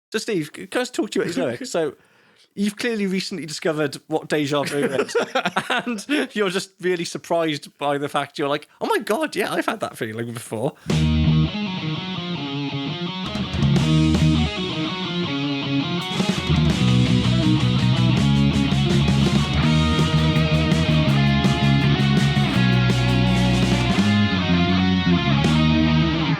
So, Steve, can I just talk to you about his lyrics? So, you've clearly recently discovered what deja vu is, and you're just really surprised by the fact you're like, oh my God, yeah, I've had that feeling before.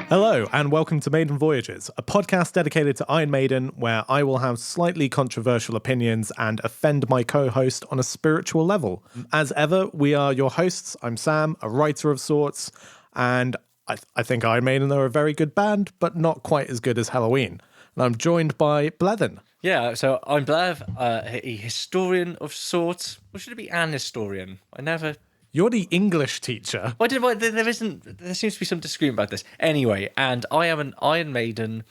Hello, and welcome to Maiden Voyages, a podcast dedicated to Iron Maiden, where I will have slightly controversial opinions and offend my co-host on a spiritual level. As ever, we are your hosts. I'm Sam, a writer of sorts, and I think Iron Maiden are a very good band, but not quite as good as Halloween. And I'm joined by Bleven. Yeah, so I'm Blev, a historian of sorts. Or should it be an historian? You're the English teacher. There seems to be some disagreement about this. Anyway, and I am an Iron Maiden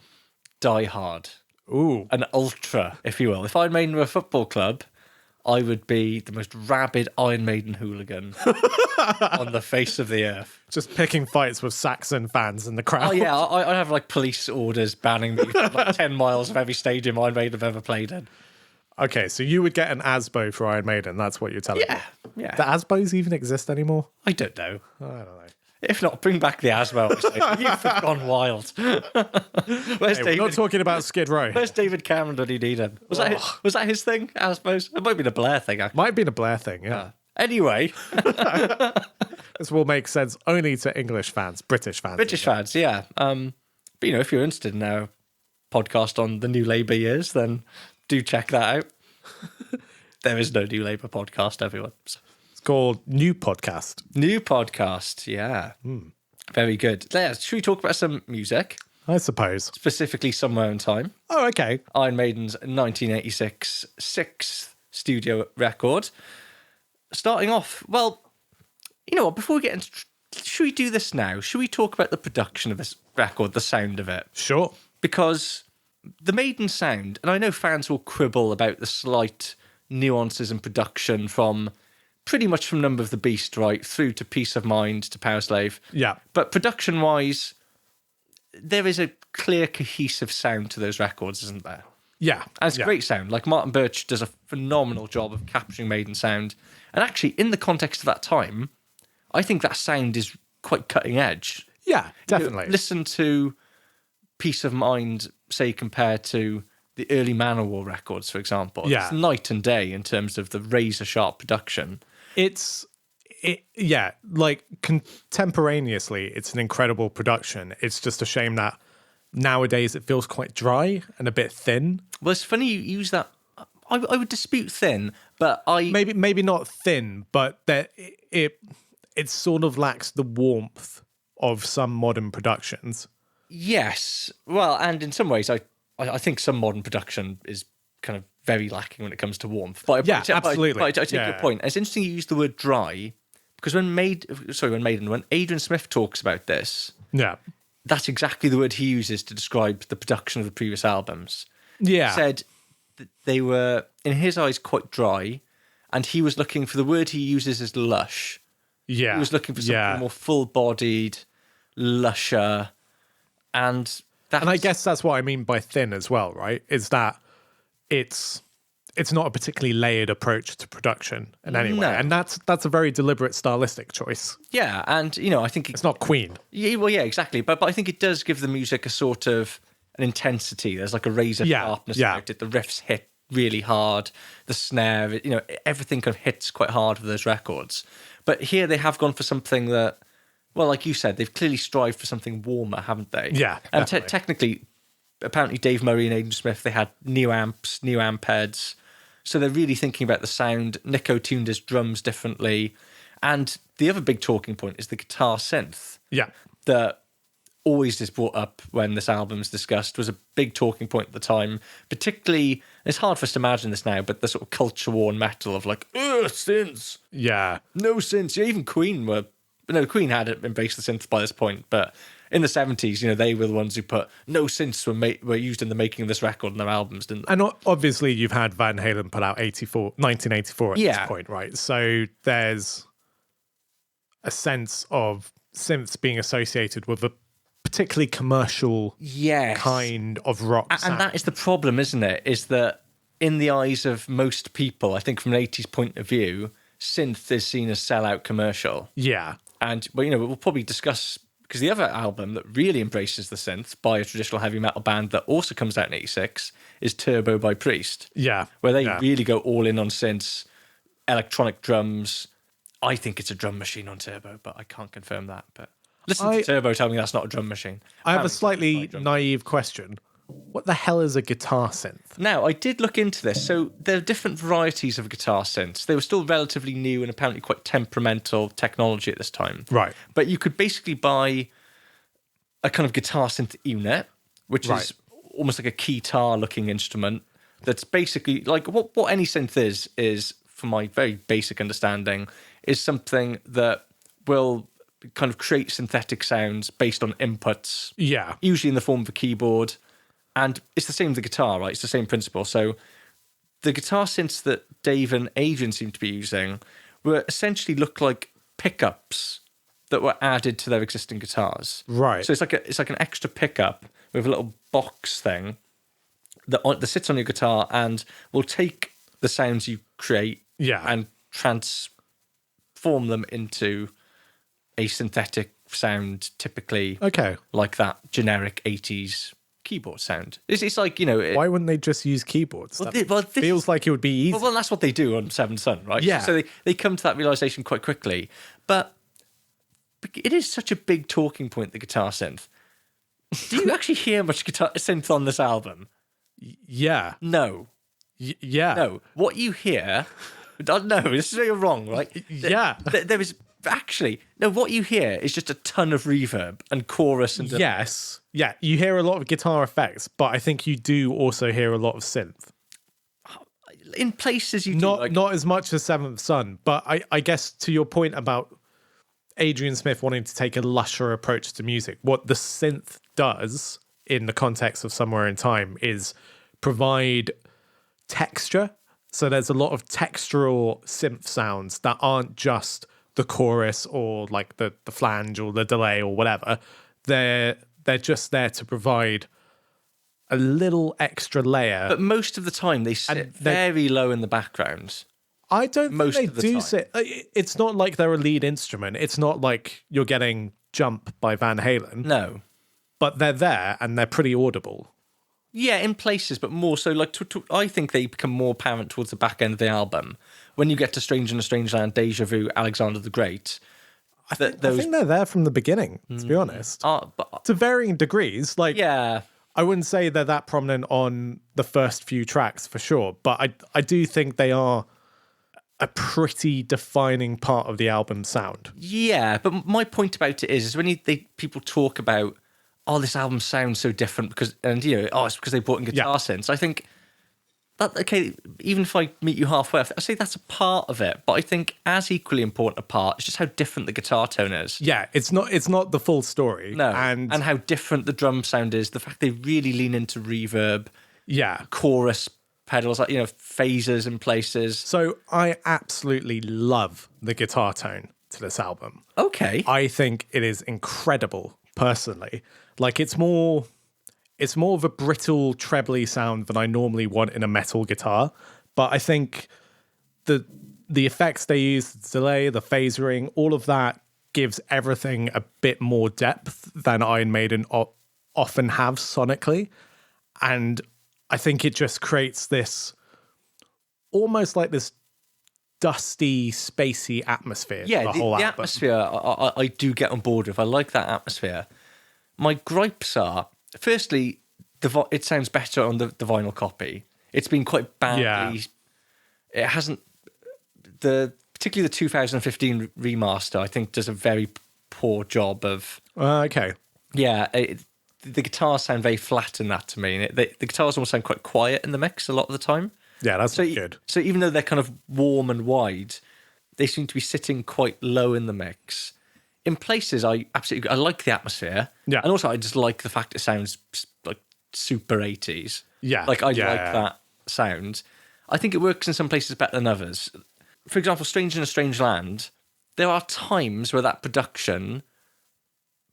diehard. Ooh. An ultra, if you will. If Iron Maiden were a football club, I would be the most rabid Iron Maiden hooligan on the face of the earth. Just picking fights with Saxon fans in the crowd. Oh, yeah, I have like police orders banning me from like 10 miles of every stadium Iron Maiden have ever played in. Okay, so you would get an ASBO for Iron Maiden. That's what you're telling me. Yeah. Do ASBOs even exist anymore? I don't know. I don't know. If not, bring back the Asmo. You've gone wild. Where's Hey, David? we're not talking about Skid Row. Where's David Cameron? Did he need him? Was that his thing? Asmos? It might be the Blair thing. Actually. Might be the Blair thing, yeah. Anyway, This will make sense only to English fans, British fans. British fans, yeah. But if you're interested in our podcast on the new Labour years, then do check that out. There is no new Labour podcast, everyone. It's called New Podcast. New podcast, yeah. Very good. Yeah, should we talk about some music? I suppose. Specifically Somewhere in Time. Oh, okay. Iron Maiden's 1986 sixth studio record. Starting off, well, you know what, before we get into... Should we do this now? Should we talk about the production of this record, the sound of it? Sure. Because the Maiden sound, and I know fans will quibble about the slight nuances in production from pretty much from Number of the Beast, right, through to Peace of Mind to Power Slave. Yeah. But production-wise, there is a clear, cohesive sound to those records, isn't there? Yeah. And it's great sound. Like, Martin Birch does a phenomenal job of capturing Maiden sound. And actually, in the context of that time, I think that sound is quite cutting edge. Yeah, definitely. Listen to Peace of Mind, say, compared to the early Manowar records, for example. Yeah. It's night and day in terms of the razor-sharp production. Like contemporaneously, it's an incredible production. It's just a shame that nowadays it feels quite dry and a bit thin. Well, it's funny you use that. I would dispute thin, but maybe not thin, but that it sort of lacks the warmth of some modern productions. Yes. Well, and in some ways, I think some modern production is kind of very lacking when it comes to warmth. But absolutely. But I take your point. It's interesting you use the word dry, because when Adrian Smith talks about this, that's exactly the word he uses to describe the production of the previous albums. Yeah. He said that they were, in his eyes, quite dry, and he was looking for the word he uses is lush. Yeah. He was looking for something more full-bodied, lusher, and I guess that's what I mean by thin as well, right? Is that it's not a particularly layered approach to production in any way. And that's a very deliberate stylistic choice. Yeah, and I think it's not Queen. Yeah, well, yeah, exactly. But I think it does give the music a sort of an intensity. There's like a razor sharpness about it. The riffs hit really hard. The snare, everything kind of hits quite hard with those records. But here they have gone for something that, well, like you said, they've clearly strived for something warmer, haven't they? Yeah, and technically, apparently Dave Murray and Adrian Smith, they had new amps, new amp heads. So they're really thinking about the sound. Nico tuned his drums differently. And the other big talking point is the guitar synth. Yeah. That always is brought up when this album's discussed, was a big talking point at the time. Particularly, it's hard for us to imagine this now, but the sort of culture-worn metal of like, synths. Yeah. No synths. Even Queen Queen had embraced the synth by this point, but in the 70s, they were the ones who put no synths were used in the making of this record in their albums, didn't they? And obviously you've had Van Halen put out 1984 at this point, right? So there's a sense of synths being associated with a particularly commercial yes. kind of rock sound. And that is the problem, isn't it? Is that in the eyes of most people, I think from an 80s point of view, synth is seen as sell-out commercial. Yeah. And, well, you know, we'll probably discuss, because the other album that really embraces the synth by a traditional heavy metal band that also comes out in 86 is Turbo by Priest. Yeah. Where they really go all in on synths, electronic drums. I think it's a drum machine on Turbo, but I can't confirm that. But listen to Turbo tell me that's not a drum machine. I have a slightly naive question. What the hell is a guitar synth? Now, I did look into this. So there are different varieties of guitar synths. They were still relatively new and apparently quite temperamental technology at this time. Right. But you could basically buy a kind of guitar synth unit, which is almost like a keytar-looking instrument. That's basically like what any synth is, from my very basic understanding, is something that will kind of create synthetic sounds based on inputs. Yeah. Usually in the form of a keyboard. And it's the same with the guitar, right? It's the same principle. So the guitar synths that Dave and Adrian seem to be using were essentially look like pickups that were added to their existing guitars. Right. So it's like an extra pickup with a little box thing that sits on your guitar and will take the sounds you create and transform them into a synthetic sound, typically like that generic 80s keyboard sound. It's like, you know... Why wouldn't they just use keyboards? This feels like it would be easy. Well, that's what they do on Seventh Son, right? Yeah. So they come to that realisation quite quickly. But it is such a big talking point, the guitar synth. Do you actually hear much guitar synth on this album? Yeah. No. Yeah. No. What you hear... No, this is where you're wrong, right? Yeah. There is... Actually, no, what you hear is just a ton of reverb and chorus and... Yes. Yeah, you hear a lot of guitar effects, but I think you do also hear a lot of synth. In places you do. Not as much as Seventh Son, but I guess to your point about Adrian Smith wanting to take a lusher approach to music, what the synth does in the context of Somewhere in Time is provide texture. So there's a lot of textural synth sounds that aren't just the chorus or like the flange or the delay or whatever. They're just there to provide a little extra layer. But most of the time they sit very low in the background. I don't think they do sit. It's not like they're a lead instrument. It's not like you're getting Jump by Van Halen. No. But they're there and they're pretty audible. Yeah, in places, but more so like I think they become more apparent towards the back end of the album. When you get to Stranger in a Strange Land, Deja Vu, Alexander the Great. I think they're there from the beginning, to be honest. But, to varying degrees. Like, yeah. I wouldn't say they're that prominent on the first few tracks for sure, but I do think they are a pretty defining part of the album's sound. Yeah, but my point about it is when people talk about, oh, this album sounds so different it's because they brought in guitar synths. I think that, okay, even if I meet you halfway, I say that's a part of it, but I think as equally important a part is just how different the guitar tone is. Yeah, it's not the full story. No, and how different the drum sound is. The fact they really lean into reverb, chorus pedals, like, phasers in places. So I absolutely love the guitar tone to this album. Okay. I think it is incredible, personally. Like, it's more of a brittle, trebly sound than I normally want in a metal guitar. But I think the effects they use, the delay, the phasering, all of that gives everything a bit more depth than Iron Maiden often have sonically. And I think it just creates this almost like this dusty, spacey atmosphere. Yeah, the whole album. Atmosphere I do get on board with. I like that atmosphere. My gripes are, firstly, it sounds better on the vinyl copy. It's been quite badly... Yeah. It hasn't... Particularly the 2015 remaster, I think, does a very poor job of... Okay. Yeah, the guitars sound very flat in that to me. And the guitars almost sound quite quiet in the mix a lot of the time. Yeah, that's good. So even though they're kind of warm and wide, they seem to be sitting quite low in the mix. In places, I like the atmosphere. Yeah. And also, I just like the fact it sounds like super 80s. Yeah. Like, I like that sound. I think it works in some places better than others. For example, Stranger in a Strange Land, there are times where that production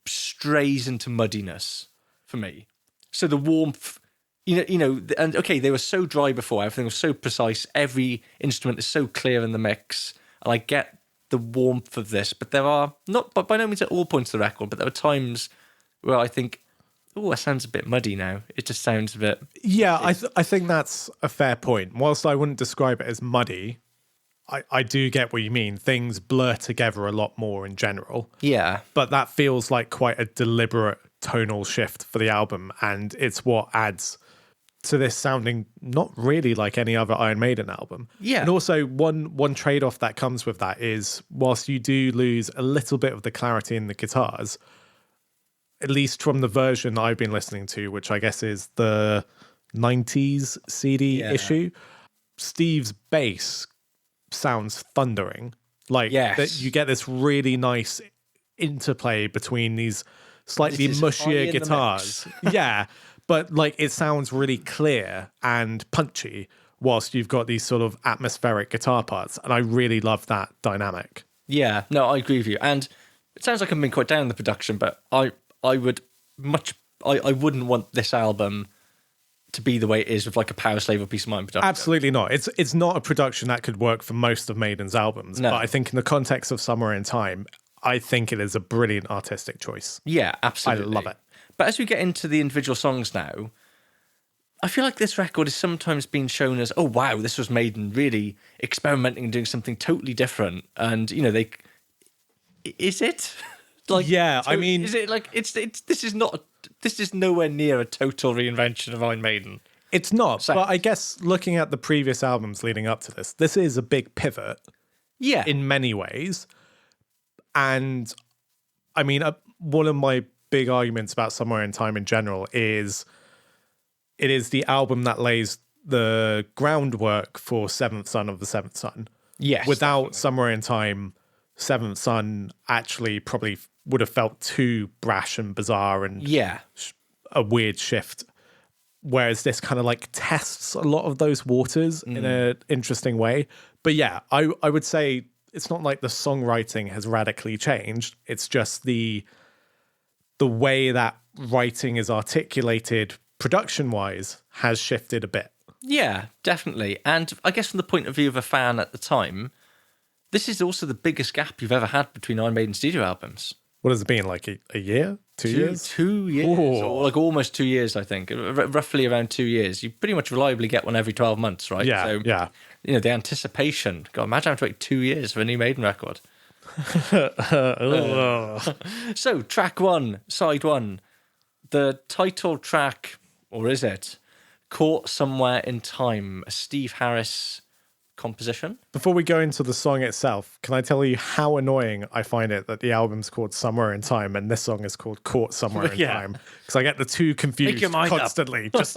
strays into muddiness for me. So the warmth, and okay, they were so dry before. Everything was so precise. Every instrument is so clear in the mix, and I get the warmth of this. But there are not, but by no means at all points of the record. But there are times where I think, oh, that sounds a bit muddy now. It just sounds a bit. Yeah, I think that's a fair point. Whilst I wouldn't describe it as muddy, I do get what you mean. Things blur together a lot more in general. Yeah. But that feels like quite a deliberate tonal shift for the album, and it's what adds to this sounding not really like any other Iron Maiden album. Yeah. And also one trade-off that comes with that is whilst you do lose a little bit of the clarity in the guitars, at least from the version I've been listening to, which I guess is the 90s CD issue, Steve's bass sounds thundering. Like that you get this really nice interplay between these slightly mushier guitars. Yeah, but like it sounds really clear and punchy whilst you've got these sort of atmospheric guitar parts, and I really love that dynamic. Yeah, no, I agree with you. And it sounds like I'm being quite down on the production, but I wouldn't want this album to be the way it is with like a Power Slave or Peace of Mind production. Absolutely not. It's not a production that could work for most of Maiden's albums, but I think in the context of Somewhere in Time, I think it is a brilliant artistic choice. Yeah, absolutely. I love it. But as we get into the individual songs now, I feel like this record is sometimes being shown as, oh wow, this was Maiden really experimenting and doing something totally different. And is it? Like, yeah, I mean, is it like this is nowhere near a total reinvention of Iron Maiden. It's not, but I guess looking at the previous albums leading up to this is a big pivot. Yeah. In many ways. And I mean, one of my big arguments about Somewhere in Time in general is it is the album that lays the groundwork for Seventh Son of the Seventh Son. Yes. Without definitely. Somewhere in Time, Seventh Son actually probably would have felt too brash and bizarre and a weird shift. Whereas this kind of like tests a lot of those waters in an interesting way. But yeah, I would say it's not like the songwriting has radically changed. It's just the way that writing is articulated production-wise has shifted a bit. Yeah, definitely. And I guess from the point of view of a fan at the time, this is also the biggest gap you've ever had between Iron Maiden studio albums. What has it been, like a year? 2 years? 2 years. Or like almost 2 years, I think. Roughly around 2 years. You pretty much reliably get one every 12 months, right? Yeah, so, yeah. The anticipation. God, imagine having to wait 2 years for a new Maiden record. So, track 1, side 1. The title track, or is it, Caught Somewhere in Time, a Steve Harris composition. Before we go into the song itself, can I tell you how annoying I find it that the album's called Somewhere in Time and this song is called Caught Somewhere in Time? Because I get the two confused constantly. Just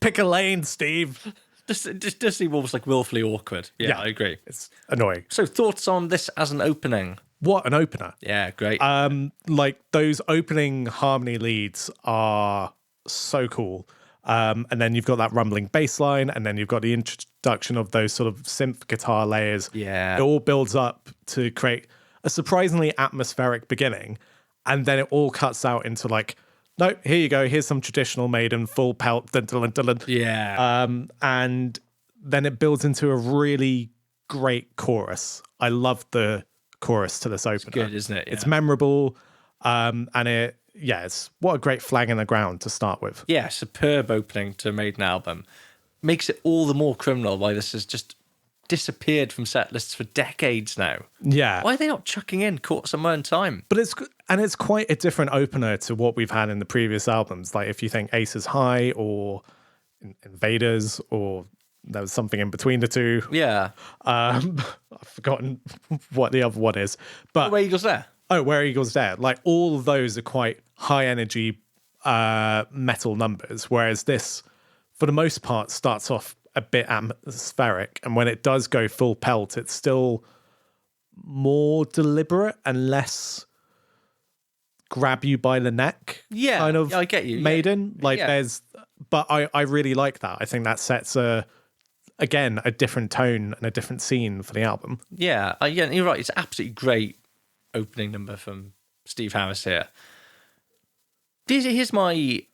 pick a lane, Steve. Just seem almost like willfully awkward. Yeah, I agree. It's annoying. So thoughts on this as an opening? What an opener. Yeah, great. Like those opening harmony leads are so cool. And then you've got that rumbling bass line, and then you've got the introduction of those sort of synth guitar layers. Yeah. It all builds up to create a surprisingly atmospheric beginning, and then it all cuts out into like, no, here you go, here's some traditional Maiden, full pelt, dun, dun, dun, dun. Yeah. And then it builds into a really great chorus. I love the chorus to this opener. It's good, isn't it? Yeah. It's memorable, and it's what a great flag in the ground to start with. Yeah, superb opening to a Maiden album. Makes it all the more criminal why this has just disappeared from set lists for decades now. Yeah. Why are they not chucking in Caught Somewhere in Time? But it's quite a different opener to what we've had in the previous albums. Like if you think Aces High or Invaders, or there was something in between the two. Yeah. I've forgotten what the other one is. But Where Eagles There? Oh, Where Eagles Dare. Like all of those are quite high energy metal numbers, whereas this, for the most part, starts off a bit atmospheric, and when it does go full pelt, it's still more deliberate and less grab you by the neck. Yeah, kind of. I get you. Maiden. Like but I really like that. I think that sets a different tone and a different scene for the album. Yeah, you're right. It's absolutely great opening number from Steve Harris here. Here's my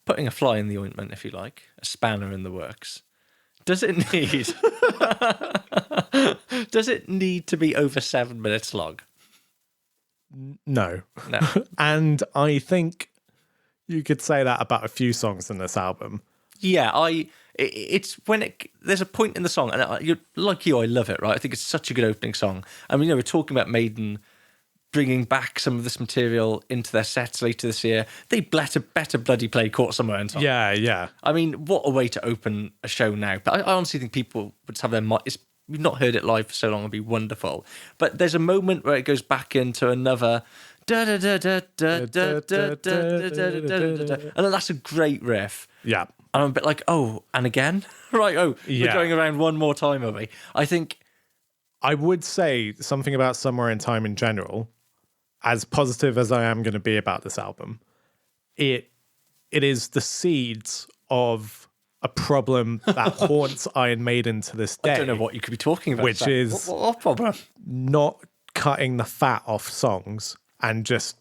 putting a fly in the ointment, if you like, a spanner in the works. Does it need does it need to be over 7 minutes long? No. No. And I think you could say that about a few songs in this album. Yeah, it's when there's a point in the song, and I love it, right? I think it's such a good opening song. I mean, we're talking about Maiden bringing back some of this material into their sets later this year. They better bloody play Caught Somewhere in Time. Yeah. I mean, what a way to open a show now. But I honestly think people would have their mind. We've not heard it live for so long, it'd be wonderful. But there's a moment where it goes back into another and then that's a great riff. Yeah. And I'm a bit like, oh, and again? Right, we're going around one more time, are we? I think I would say something about Somewhere in Time in general, as positive as I am going to be about this album, it is the seeds of a problem that haunts Iron Maiden to this day. I don't know what you could be talking about. Which is what problem? Not cutting the fat off songs, and just,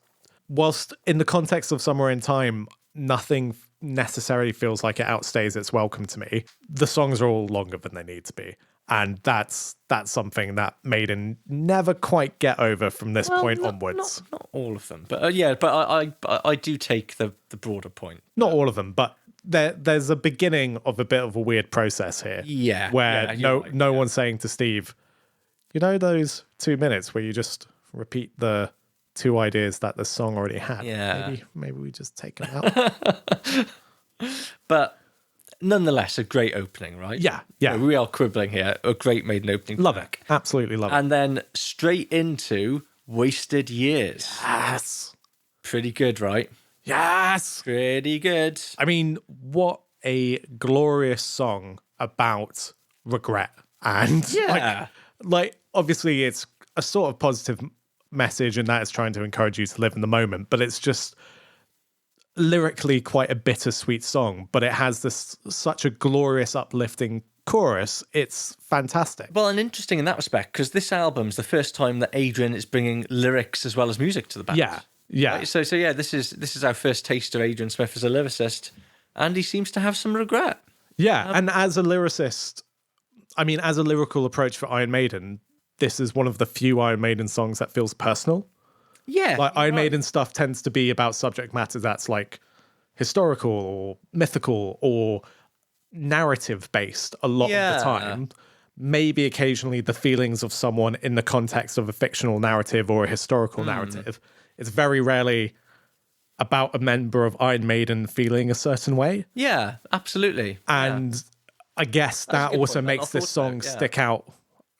whilst in the context of Somewhere in Time, nothing necessarily feels like it outstays its welcome to me. The songs are all longer than they need to be. And that's something that Maiden never quite get over from this point onwards. Not all of them, but I do take the broader point. Not all of them, but there's a beginning of a bit of a weird process here. Yeah, where no one's saying to Steve, you know those 2 minutes where you just repeat the 2 ideas that the song already had. Yeah, maybe we just take them out. But nonetheless, a great opening, right? Yeah. We are quibbling here. A great Maiden opening. Love it. Absolutely love it. And then straight into Wasted Years. Yes. Pretty good, right? Yes. Pretty good. I mean, what a glorious song about regret. And like obviously it's a sort of positive message, and that is trying to encourage you to live in the moment, but it's just lyrically quite a bittersweet song, but it has such a glorious uplifting chorus. It's fantastic. Well, and interesting in that respect, because this album's the first time that Adrian is bringing lyrics as well as music to the band. Yeah. Right? So yeah, this is our first taste of Adrian Smith as a lyricist, and he seems to have some regret. Yeah, and as a lyricist, I mean, as a lyrical approach for Iron Maiden, this is one of the few Iron Maiden songs that feels personal. Yeah. Like Iron Maiden stuff tends to be about subject matter that's like historical or mythical or narrative based a lot of the time. Maybe occasionally the feelings of someone in the context of a fictional narrative or a historical narrative. It's very rarely about a member of Iron Maiden feeling a certain way. Yeah, absolutely. And I guess that also makes this song stick out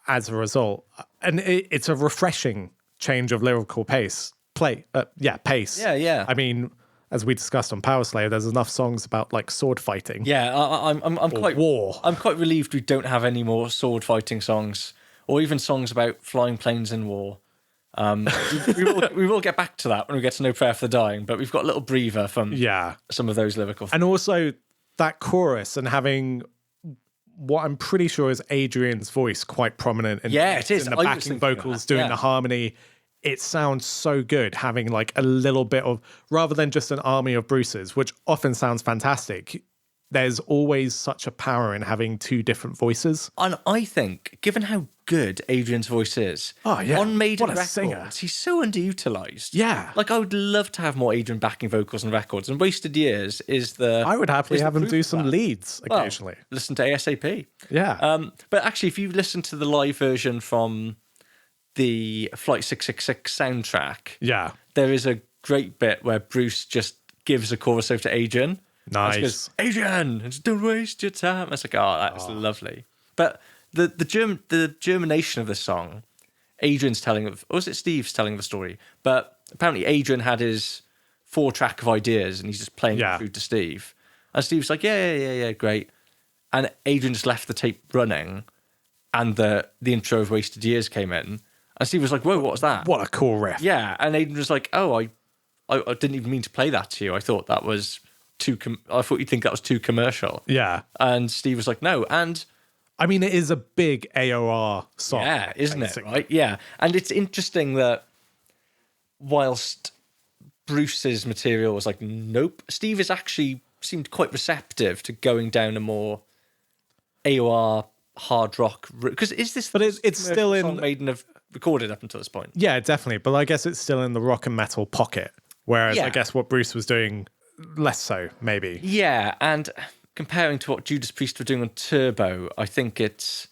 as a result. And it's a refreshing change of lyrical pace. Pace. Yeah. I mean, as we discussed on Power Slave, there's enough songs about like sword fighting. Yeah, I'm quite war. I'm quite relieved we don't have any more sword fighting songs, or even songs about flying planes in war. We will get back to that when we get to No Prayer for the Dying, but we've got a little breather from some of those lyrical. And also that chorus and having what I'm pretty sure is Adrian's voice quite prominent in, it is. in the backing vocals doing the harmony. It sounds so good having like a little bit of, rather than just an army of Bruces, which often sounds fantastic. There's always such a power in having 2 different voices. And I think, given how good Adrian's voice is, on Maiden records, singer. he's so underutilized. Yeah. Like, I would love to have more Adrian backing vocals on records, and Wasted Years is the... I would happily have him do some leads occasionally. Well, listen to ASAP. Yeah. But actually, if you listen to the live version from the Flight 666 soundtrack, there is a great bit where Bruce just gives a chorus over to Adrian. Nice. Goes, Adrian, don't waste your time. It's like, that's lovely. But the germination of the song, Adrian's telling of, or was it Steve's telling the story? But apparently Adrian had his 4-track of ideas and he's just playing it through to Steve. And Steve's like, yeah, great. And Adrian just left the tape running, and the intro of Wasted Years came in. And Steve was like, whoa, what was that? What a cool riff. Yeah. And Adrian was like, I didn't even mean to play that to you. I thought that was I thought you'd think that was too commercial. Yeah. And Steve was like, no. And I mean, it is a big AOR song. Yeah, isn't it? Right? Yeah. And it's interesting that whilst Bruce's material was like, nope. Steve is actually seemed quite receptive to going down a more AOR hard rock route. Because is this but it's still in song Maiden have recorded up until this point? Yeah, definitely. But I guess it's still in the rock and metal pocket. Whereas I guess what Bruce was doing, less so, maybe. Yeah, and comparing to what Judas Priest were doing on Turbo, I think it's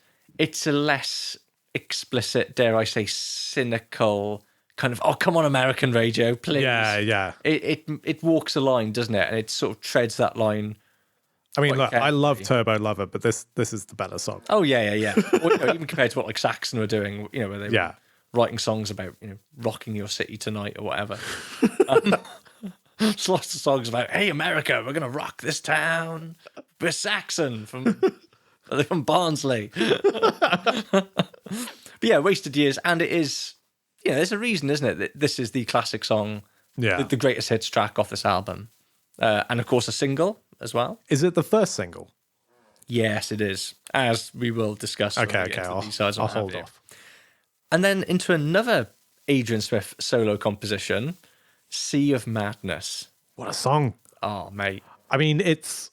a less explicit, dare I say, cynical kind of, oh, come on, American radio, please. Yeah. It walks a line, doesn't it? And it sort of treads that line. I mean, look, I love Turbo Lover, but this is the better song. Oh, yeah. Or, even compared to what like Saxon were doing, where they were writing songs about, rocking your city tonight or whatever. There's lots of songs about, hey, America, we're going to rock this town. We're Saxon from Barnsley. But yeah, Wasted Years. And it is, there's a reason, isn't it, that this is the classic song, the greatest hits track off this album. And of course, a single as well. Is it the first single? Yes, it is, as we will discuss. Okay, I'll hold off. And then into another Adrian Smith solo composition, Sea of Madness. What a song. Oh, mate. I mean, it's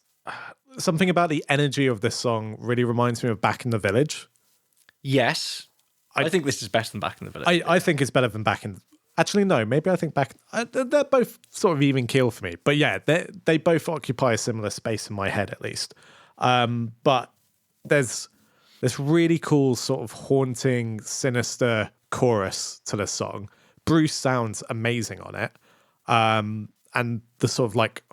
something about the energy of this song really reminds me of Back in the Village. Yes. I think this is better than Back in the Village. I think it's better than Back in... Actually, no, maybe I think they're both sort of even keel for me. But yeah, they both occupy a similar space in my head, at least. But there's this really cool sort of haunting, sinister chorus to this song. Bruce sounds amazing on it. And the sort of like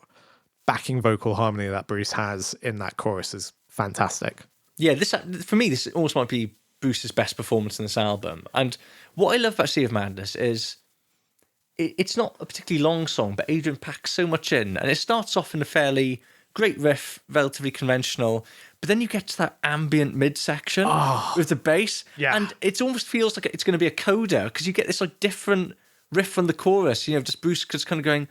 backing vocal harmony that Bruce has in that chorus is fantastic. Yeah, for me, this almost might be Bruce's best performance in this album. And what I love about Sea of Madness is it's not a particularly long song, but Adrian packs so much in. And it starts off in a fairly great riff, relatively conventional, but then you get to that ambient midsection with the bass, and it almost feels like it's going to be a coda because you get this like different riff from the chorus. Just Bruce just kind of going,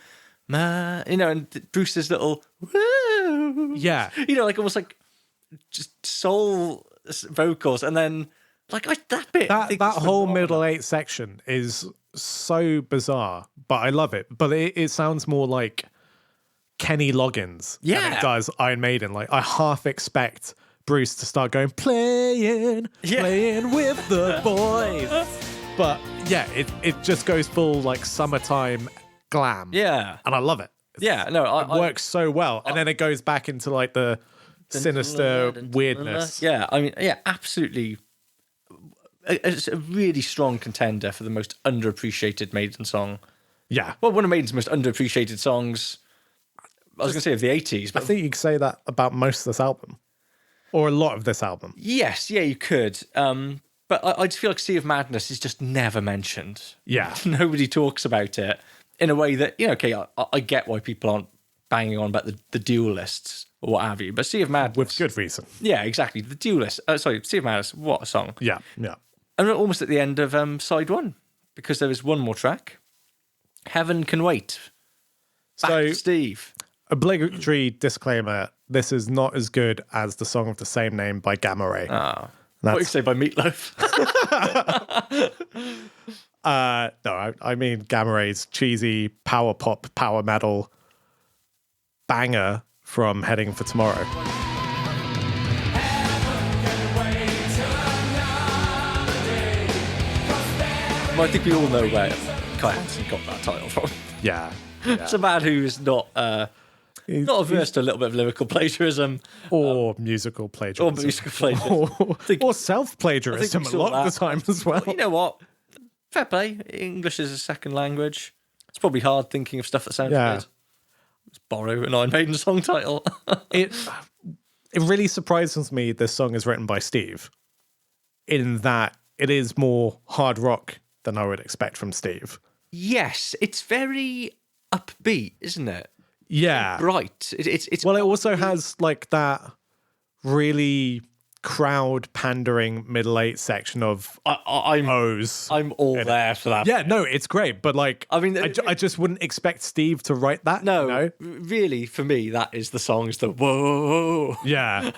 and Bruce's little, woo, like almost like just soul vocals, and then like that bit, that whole middle 8 section is so bizarre, but I love it. But it sounds more like Kenny Loggins than it does Iron Maiden. Like I half expect Bruce to start going playing with the boys, but it just goes full like summertime glam. Yeah, and I love it. It works so well, and then it goes back into like the sinister weirdness. Yeah, I mean, absolutely. It's a really strong contender for the most underappreciated Maiden song. Yeah, well, one of Maiden's most underappreciated songs. I was going to say of the 80s, but I think you could say that about most of this album, or a lot of this album. Yes, you could. But I just feel like Sea of Madness is just never mentioned. Yeah, nobody talks about it in a way that I get why people aren't banging on about the Duelists or what have you, but Sea of Madness with good reason. Yeah, exactly. The Duelists. Sea of Madness. What a song. Yeah. And we're almost at the end of side 1 because there is one more track. Heaven Can Wait. Back to Steve. Obligatory disclaimer, this is not as good as the song of the same name by Gamma Ray. What do you say by Meatloaf? No, I mean Gamma Ray's cheesy power pop, power metal banger from Heading for Tomorrow. Well, I think we all know where Kai Hansen got that title from. Yeah. It's a man who's not averse to a little bit of lyrical plagiarism. Or musical plagiarism. Or self-plagiarism a lot of the time as well. You know what? Fair play. English is a second language. It's probably hard thinking of stuff that sounds good. Let's borrow an Iron Maiden song title. It really surprises me this song is written by Steve, in that it is more hard rock than I would expect from Steve. Yes, it's very upbeat, isn't it? Yeah, it's bright. It's well, it also has like that really crowd pandering middle 8 section of O's. I'm all there for that. Yeah, no, it's great, but like, I mean, I just wouldn't expect Steve to write that. No, really, for me, that is the song. Is the whoa. Yeah.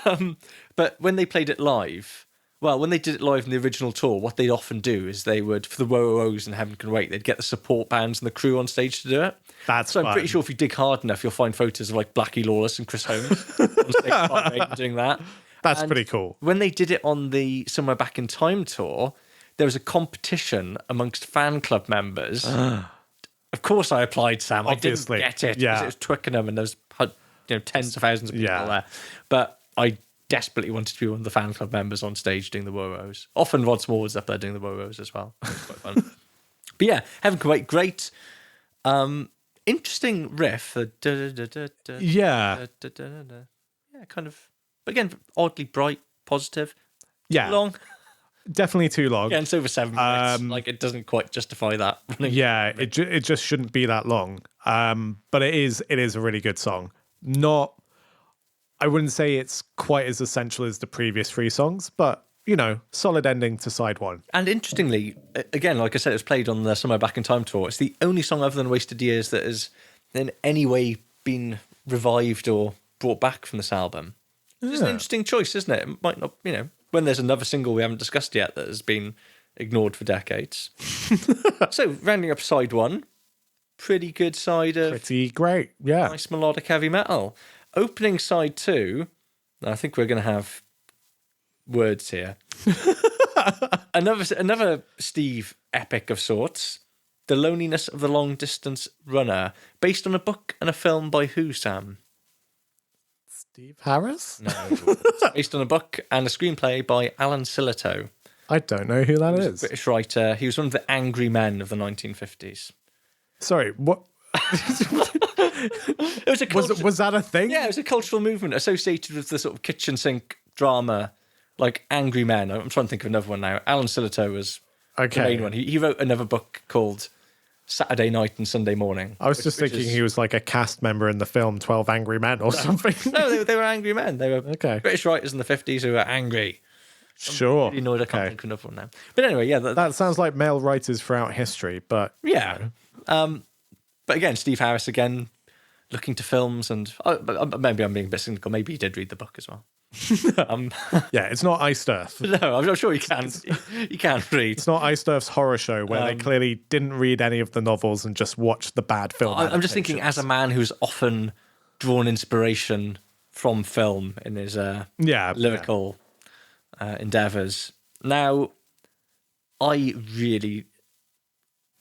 But when they played it live. Well, when they did it live in the original tour, what they'd often do is they would, for the Whoa-Ohs and Heaven Can Wait, they'd get the support bands and the crew on stage to do it. That's so I'm fun. pretty sure if you dig hard enough, you'll find photos of like Blackie Lawless and Chris Holmes on stage by Maiden doing that. That's And pretty cool. When they did it on the Somewhere Back in Time tour, there was a competition amongst fan club members. Of course, I applied, Sam. Obviously. I didn't get it Yeah. because it was Twickenham and there was tens of thousands of people there. But I desperately wanted to be one of the fan club members on stage doing the Woros. Often Rod Small was up there doing the Woros as well. Quite fun. But yeah, Heaven Can Wait, great. Interesting riff. Yeah. Yeah, kind of. But again, oddly bright, positive. Yeah. Too long. Definitely too long. Yeah, and it's over 7 minutes. Like, it doesn't quite justify that. Yeah, it just shouldn't be that long. But it is a really good song. I wouldn't say it's quite as essential as the previous 3 songs, but solid ending to side 1. And interestingly, again, like I said, it was played on the Somewhere Back in Time tour. It's the only song other than Wasted Years that has in any way been revived or brought back from this album. It's an interesting choice, isn't it? It might not, when there's another single we haven't discussed yet that has been ignored for decades. So, rounding up side 1, pretty good side of Pretty great, yeah. nice melodic heavy metal. Opening side 2, I think we're going to have words here. another Steve epic of sorts. The Loneliness of the Long Distance Runner, based on a book and a film by who, Sam? Steve Harris? No. It's based on a book and a screenplay by Alan Sillitoe. I don't know who that is. British writer. He was one of the angry men of the 1950s. Sorry, what? It was Was that a thing? Yeah, it was a cultural movement associated with the sort of kitchen sink drama, like Angry Men. I'm trying to think of another one now. Alan Sillitoe was the main one. He wrote another book called Saturday Night and Sunday Morning. I was just thinking he was like a cast member in the film 12 Angry Men or something. No, they were angry men. They were British writers in the 50s who were angry. Sure. I'm really annoyed I can't think of another one now. But anyway, yeah. That sounds like male writers throughout history, but... Yeah. But again, Steve Harris, again, looking to films and... maybe I'm being a bit cynical. Maybe he did read the book as well. Yeah, it's not Iced Earth. No, I'm sure you can. You can read. It's not Iced Earth's horror show where they clearly didn't read any of the novels and just watched the bad film. I'm just thinking, as a man who's often drawn inspiration from film in his lyrical endeavours. Now, I really...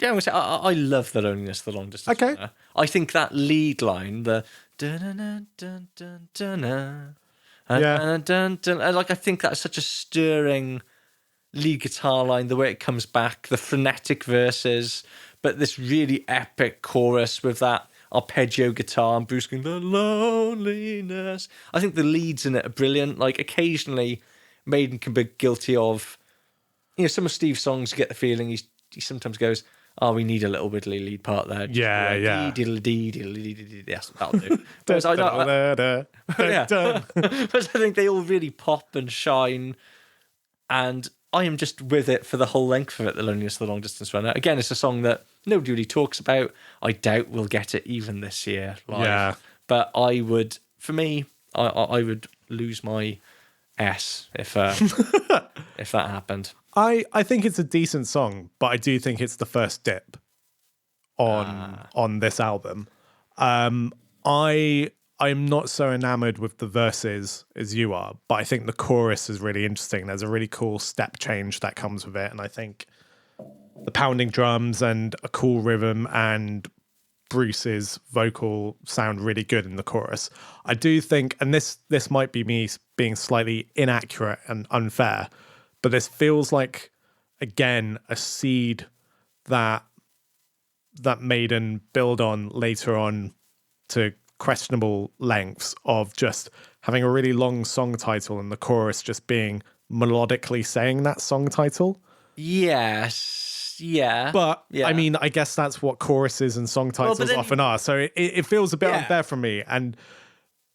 Yeah, I'm gonna say I love The Loneliness of the Long Distance Runner. I think that lead line, the... like, I think that's such a stirring lead guitar line, the way it comes back, the frenetic verses, but this really epic chorus with that arpeggio guitar and Bruce going, the loneliness. I think the leads in it are brilliant. Like, occasionally, Maiden can be guilty of, some of Steve's songs, you get the feeling he sometimes goes, oh, we need a little widdly lead part there. Yeah. Yes, that'll do. But I think they all really pop and shine, and I am just with it for the whole length of it, The Loneliness of the Long Distance Runner. Again, it's a song that nobody really talks about. I doubt we'll get it even this year live. Yeah. But I would, for me, I would lose my S if if that happened. I think it's a decent song, but I do think it's the first dip on this album. I'm not so enamored with the verses as you are, but I think the chorus is really interesting. There's a really cool step change that comes with it, and I think the pounding drums and a cool rhythm and Bruce's vocal sound really good in the chorus. I do think, and this might be me being slightly inaccurate and unfair, but this feels like, again, a seed that Maiden build on later on to questionable lengths of just having a really long song title and the chorus just being melodically saying that song title. Yes. Yeah. But, I mean, I guess that's what choruses and song titles often are. So it feels a bit unfair for me.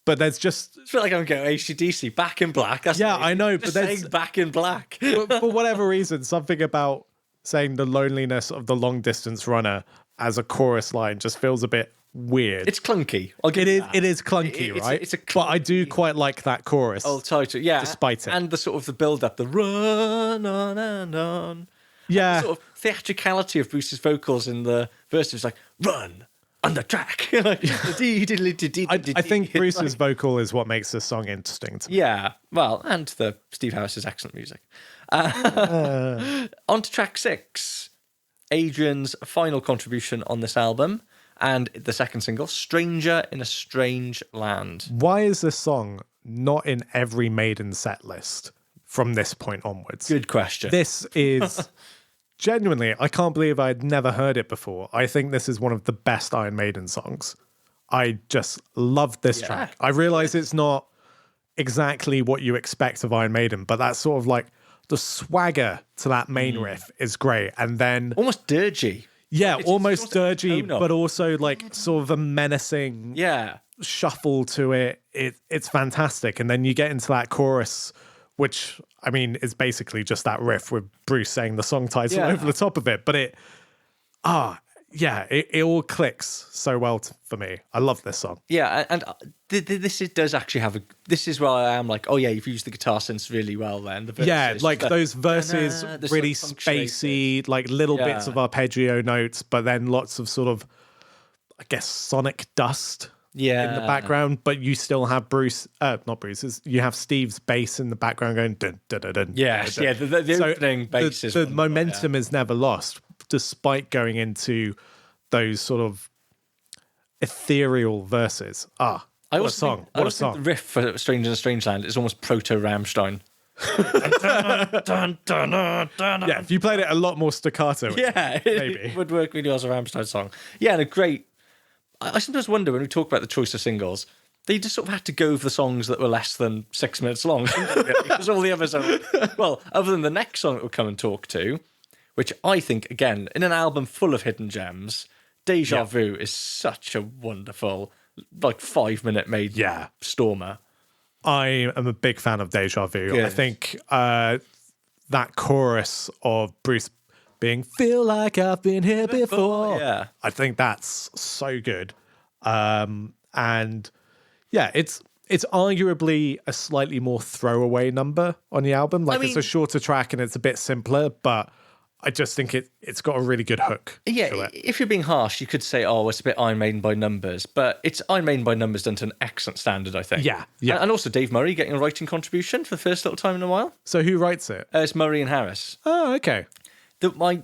But there's just... I feel like I'm going AC/DC, Back in Black. That's I know, but there's... saying Back in Black. For whatever reason, something about saying the loneliness of the long distance runner as a chorus line just feels a bit weird. It's clunky. It is clunky, right? It's clunky, but I do quite like that chorus. Old title, yeah. Despite it. And the sort of the build-up, the run on and on. Yeah. And the sort of theatricality of Bruce's vocals in the verses, like, run, on the track. I think Bruce's vocal is what makes this song interesting to me. Yeah, well, and the Steve Harris's excellent music. On to track 6, Adrian's final contribution on this album, and the second single, Stranger in a Strange Land. Why is this song not in every Maiden set list from this point onwards? Good question. This is genuinely, I can't believe I'd never heard it before. I think this is one of the best Iron Maiden songs. I just love this track. I realize it's not exactly what you expect of Iron Maiden, but that's sort of like the swagger to that main riff is great. And then almost dirgy. Yeah, almost dirgy, but also like sort of a menacing shuffle to it. It's fantastic. And then you get into that chorus, which, I mean, is basically just that riff with Bruce saying the song title over the top of it. But it all clicks so well for me. I love this song. Yeah, and this does actually have this is where I am like, oh yeah, you've used the guitar synths really well then. The verses, like those verses, really spacey, like little bits of arpeggio notes, but then lots of sort of, I guess, sonic dust in the background. But you still have you have Steve's bass in the background going dun dun dun dun. Yes, dun, dun. The opening bass is the momentum is never lost, despite going into those sort of ethereal verses. What a song. What a song. The riff for Stranger in a Strange Land is almost proto-Rammstein. Yeah, if you played it a lot more staccato, maybe. It would work really well as a Rammstein song. Yeah, and a great... I sometimes wonder when we talk about the choice of singles, they just sort of had to go for the songs that were less than 6 minutes long, because all the others are... Well, other than the next song that we'll come and talk to, which I think, again, in an album full of hidden gems, Deja Vu is such a wonderful, like 5-minute Maiden stormer. I am a big fan of Deja Vu. Good. I think that chorus of Bruce being "Feel like I've been here before." Yeah, I think that's so good. And yeah, it's arguably a slightly more throwaway number on the album. Like, it's a shorter track and it's a bit simpler, but I just think it's got a really good hook. Yeah, to it. If you're being harsh, you could say, oh, it's a bit Iron Maiden by numbers, but it's Iron Maiden by numbers done to an excellent standard, I think. Yeah. And also Dave Murray getting a writing contribution for the first little time in a while. So who writes it? It's Murray and Harris. Oh, okay. I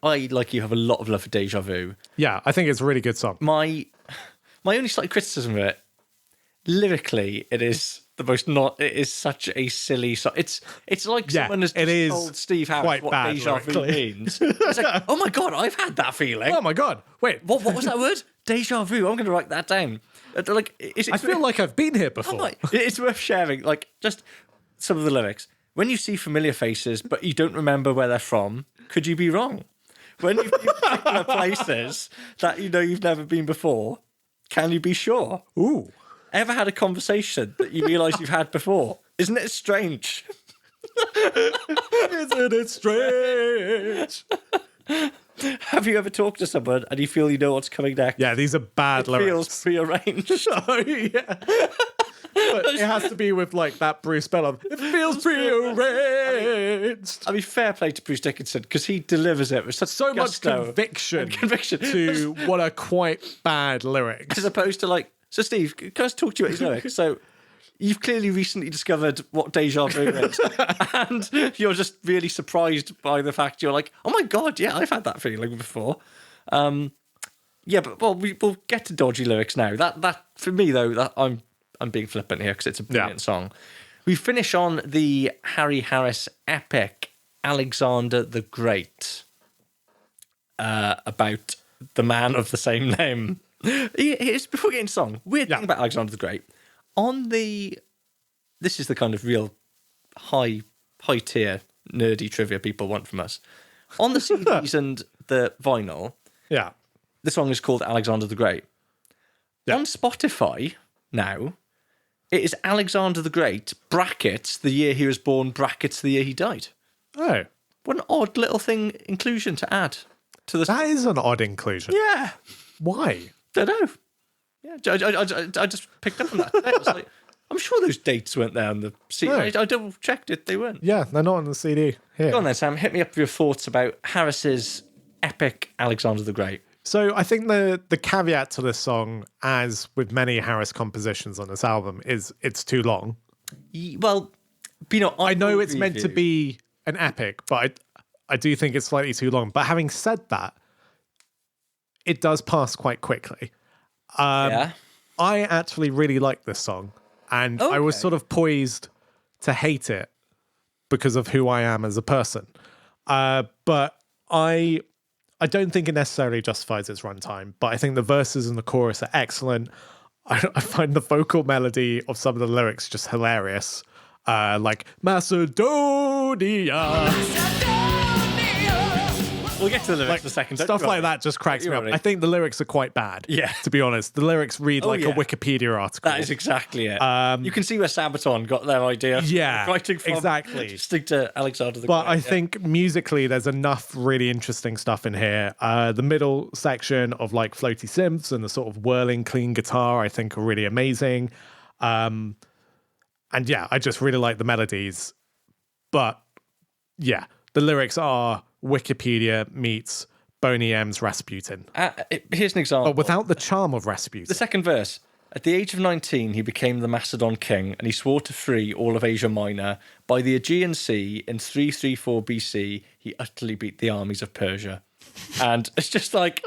like you have a lot of love for Deja Vu. Yeah, I think it's a really good song. My only slight criticism of it, lyrically, it is the most not. It is such a silly song. It's like someone has just told Steve Harris what Deja Vu means. It's like, oh my god, I've had that feeling. Oh my god, wait, what was that word? Deja vu. I'm going to write that down. Like, I feel like I've been here before. It's worth sharing. Like, just some of the lyrics. When you see familiar faces, but you don't remember where they're from, could you be wrong? When you've been particular places that you know you've never been before, can you be sure? Ooh. Ever had a conversation that you realise you've had before? Isn't it strange? Isn't it strange? Have you ever talked to someone and you feel you know what's coming next? Yeah, these are bad lyrics. Feels prearranged. Oh, yeah. But it has to be with like that Bruce Bell of, it feels prearranged. I mean, fair play to Bruce Dickinson, because he delivers it with such much conviction to what are quite bad lyrics. As opposed to like, so Steve, can I talk to you about these lyrics? So you've clearly recently discovered what Deja Vu is, and you're just really surprised by the fact you're like, oh my god, yeah, I've had that feeling before. Yeah, but we'll get to dodgy lyrics now. That for me though, that I'm being flippant here because it's a brilliant song. We finish on the Harry Harris epic Alexander the Great, about the man of the same name. Here's, before we get into song, weird thing about Alexander the Great. This is the kind of real high tier nerdy trivia people want from us. On the CDs and the vinyl, the song is called Alexander the Great. On Spotify now, it is Alexander the Great, brackets, the year he was born, brackets, the year he died. Oh. What an odd little inclusion to add to the... That is an odd inclusion. Yeah. Why? Don't know. Yeah, I just picked up on that today. I was like, I'm sure those dates weren't there on the CD. No. I double checked it, they weren't. Yeah, they're not on the CD. Here. Go on then, Sam. Hit me up with your thoughts about Harris's epic Alexander the Great. So I think the caveat to this song, as with many Harris compositions on this album, is it's too long. Well, I know it's meant to be an epic, but I do think it's slightly too long. But having said that, it does pass quite quickly. I actually really like this song, and I was sort of poised to hate it because of who I am as a person. But I don't think it necessarily justifies its runtime, but I think the verses and the chorus are excellent. I find the vocal melody of some of the lyrics just hilarious. Like Macedonia. We'll get to the lyrics in a second. Stuff like that just cracks me up. I think the lyrics are quite bad. Yeah. To be honest. The lyrics read like a Wikipedia article. That is exactly it. You can see where Sabaton got their idea. Yeah. Writing from. Exactly. Stick to Alexander the Great. But I think musically there's enough really interesting stuff in here. The middle section of like floaty synths and the sort of whirling clean guitar I think are really amazing. And yeah, I just really like the melodies. But yeah, the lyrics are Wikipedia meets Boney M's Rasputin. Here's an example. But without the charm of Rasputin. The second verse. At the age of 19, he became the Macedon king, and he swore to free all of Asia Minor. By the Aegean Sea, in 334 BC, he utterly beat the armies of Persia. And it's just like...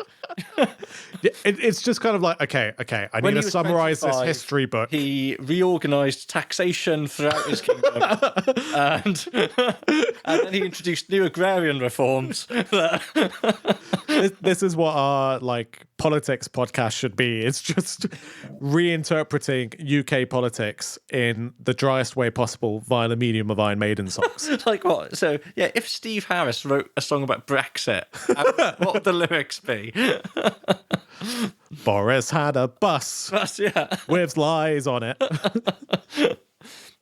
it's just kind of like, okay, I need to summarize this history book. He reorganized taxation throughout his kingdom. and then he introduced new agrarian reforms. This is what our like politics podcast should be. It's just reinterpreting UK politics in the driest way possible via the medium of Iron Maiden songs. Like what? So yeah, if Steve Harris wrote a song about Brexit, what would the lyrics be? Boris had a bus with lies on it.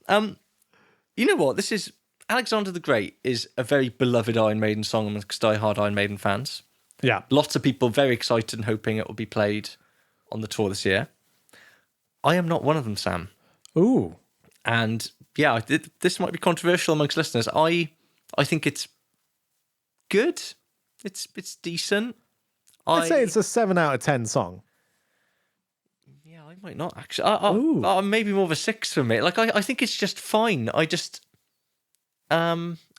You know what? This is Alexander the Great is a very beloved Iron Maiden song amongst diehard Iron Maiden fans. Yeah. Lots of people very excited and hoping it will be played on the tour this year. I am not one of them, Sam. Ooh. And yeah, this might be controversial amongst listeners. I think it's good. It's decent. I'd say it's a 7 out of 10 song. Yeah, I might not actually. Maybe more of a 6 for me. Like I think it's just fine.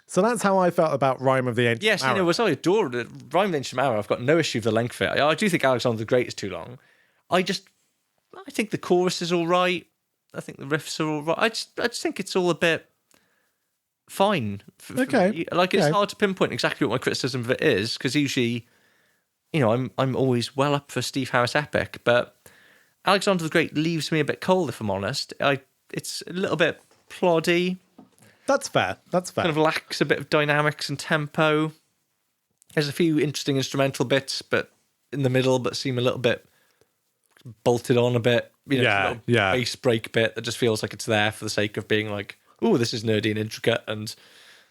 So that's how I felt about Rhyme of the Ancient Yes, Marrow. I adore it. Rhyme of the Ancient Marrow. I've got no issue with the length of it. I do think Alexander the Great is too long. I think the chorus is all right. I think the riffs are all right. I just think it's all a bit fine. For me. Like it's hard to pinpoint exactly what my criticism of it is because usually, I'm always well up for Steve Harris epic, but Alexander the Great leaves me a bit cold if I'm honest. It's a little bit ploddy. That's fair. Kind of lacks a bit of dynamics and tempo. There's a few interesting instrumental bits, but in the middle, but seem a little bit bolted on a bit. Bass break bit that just feels like it's there for the sake of being like, oh, this is nerdy and intricate, and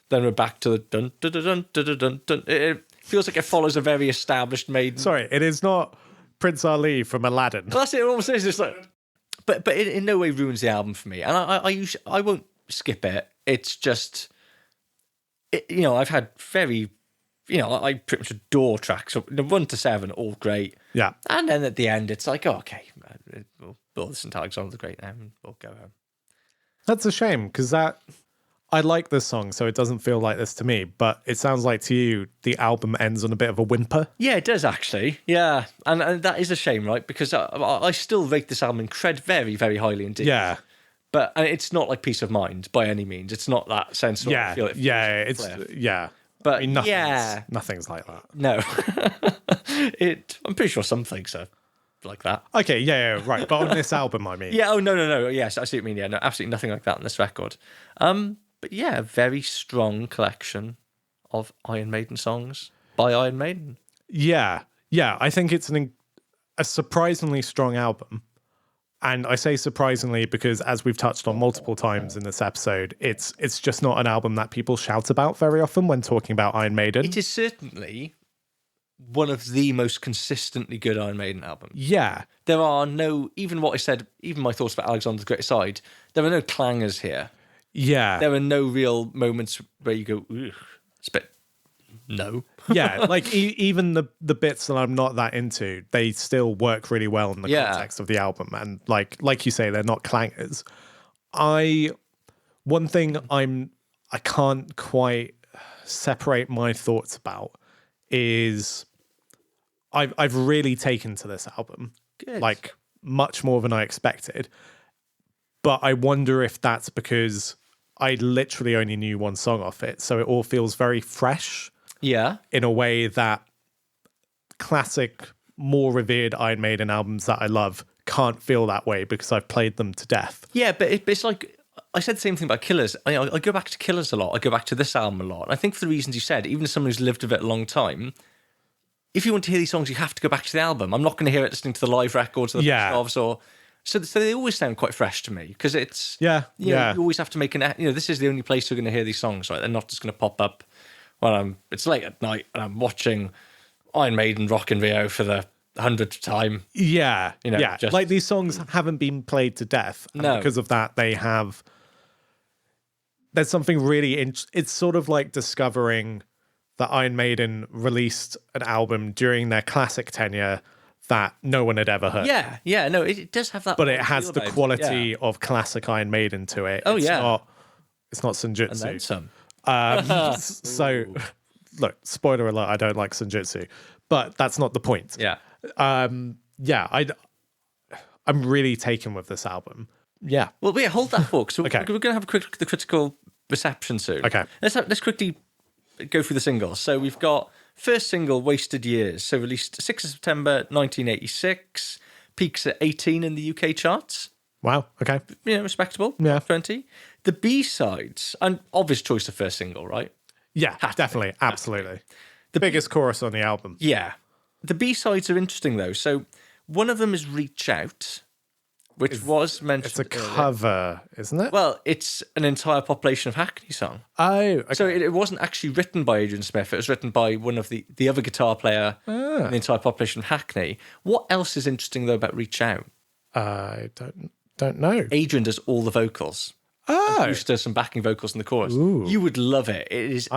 then we're back to the dun dun dun dun dun dun dun. It feels like it follows a very established Maiden. Sorry, it is not Prince Ali from Aladdin. Well, that's it. It almost is. It's like, but it in no way ruins the album for me, and I won't skip it. It's just, I've had very, I pretty much adore tracks. So 1 to 7, all great. Yeah. And then at the end, it's like, okay, we'll listen to Alexander the Great now and we'll go home. That's a shame because I like this song, so it doesn't feel like this to me. But it sounds like to you, the album ends on a bit of a whimper. Yeah, it does actually. Yeah. And that is a shame, right? Because I still rate this album very, very highly indeed. Yeah. But it's not like Peace of Mind by any means. It's not that sense of But I mean, nothing's like that. No, I'm pretty sure some things are like that. Okay, right. But on this album, I mean, no. Yes, I see what you mean. Yeah, no, absolutely nothing like that on this record. But yeah, a very strong collection of Iron Maiden songs by Iron Maiden. Yeah. I think it's a surprisingly strong album. And I say surprisingly because, as we've touched on multiple times in this episode, it's just not an album that people shout about very often when talking about Iron Maiden. It is certainly one of the most consistently good Iron Maiden albums. Yeah. There are no, even what I said, even my thoughts about Alexander the Great aside, there are no clangers here. Yeah. There are no real moments where you go, ooh, it's a bit No. Yeah, like even the bits that I'm not that into, they still work really well in the context of the album. And like you say, they're not clangers. One thing I can't quite separate my thoughts about is I've really taken to this album. Good. Like much more than I expected. But I wonder if that's because I literally only knew one song off it, so it all feels very fresh. Yeah. In a way that classic, more revered Iron Maiden albums that I love can't feel that way because I've played them to death. Yeah, but it's like, I said the same thing about Killers. I go back to Killers a lot. I go back to this album a lot. And I think for the reasons you said, even as someone who's lived with it a long time, if you want to hear these songs, you have to go back to the album. I'm not going to hear it listening to the live records or the best-ofs or... So they always sound quite fresh to me because it's... You always have to make this is the only place you're going to hear these songs, right? They're not just going to pop up when it's late at night and I'm watching Iron Maiden Rock in Rio for the 100th time. Yeah. Like these songs haven't been played to death. And because of that, there's something really... It's sort of like discovering that Iron Maiden released an album during their classic tenure that no one had ever heard. Yeah, no, it does have that. But it has the quality of classic Iron Maiden to it. Oh, it's not Senjutsu. And then some. So, look, spoiler alert, I don't like Senjutsu. But that's not the point. Yeah. I'm really taken with this album. Yeah. Well, hold that for, because we're going to have the critical reception soon. Okay. Let's quickly go through the singles. So we've got first single, Wasted Years. So released 6th of September 1986. Peaks at 18 in the UK charts. Wow. Okay. Respectable. Yeah. 20. The B-sides, an obvious choice of first single, right? Yeah, definitely. Absolutely. The biggest chorus on the album. Yeah. The B-sides are interesting, though. So one of them is Reach Out, which was mentioned It's a earlier. cover, isn't it? Well, it's an entire Population of Hackney song. Oh, okay. So it wasn't actually written by Adrian Smith. It was written by one of the other guitar player in the entire Population of Hackney. What else is interesting, though, about Reach Out? I don't know. Adrian does all the vocals. Oh. Bruce does some backing vocals in the chorus. Ooh. You would love it. It is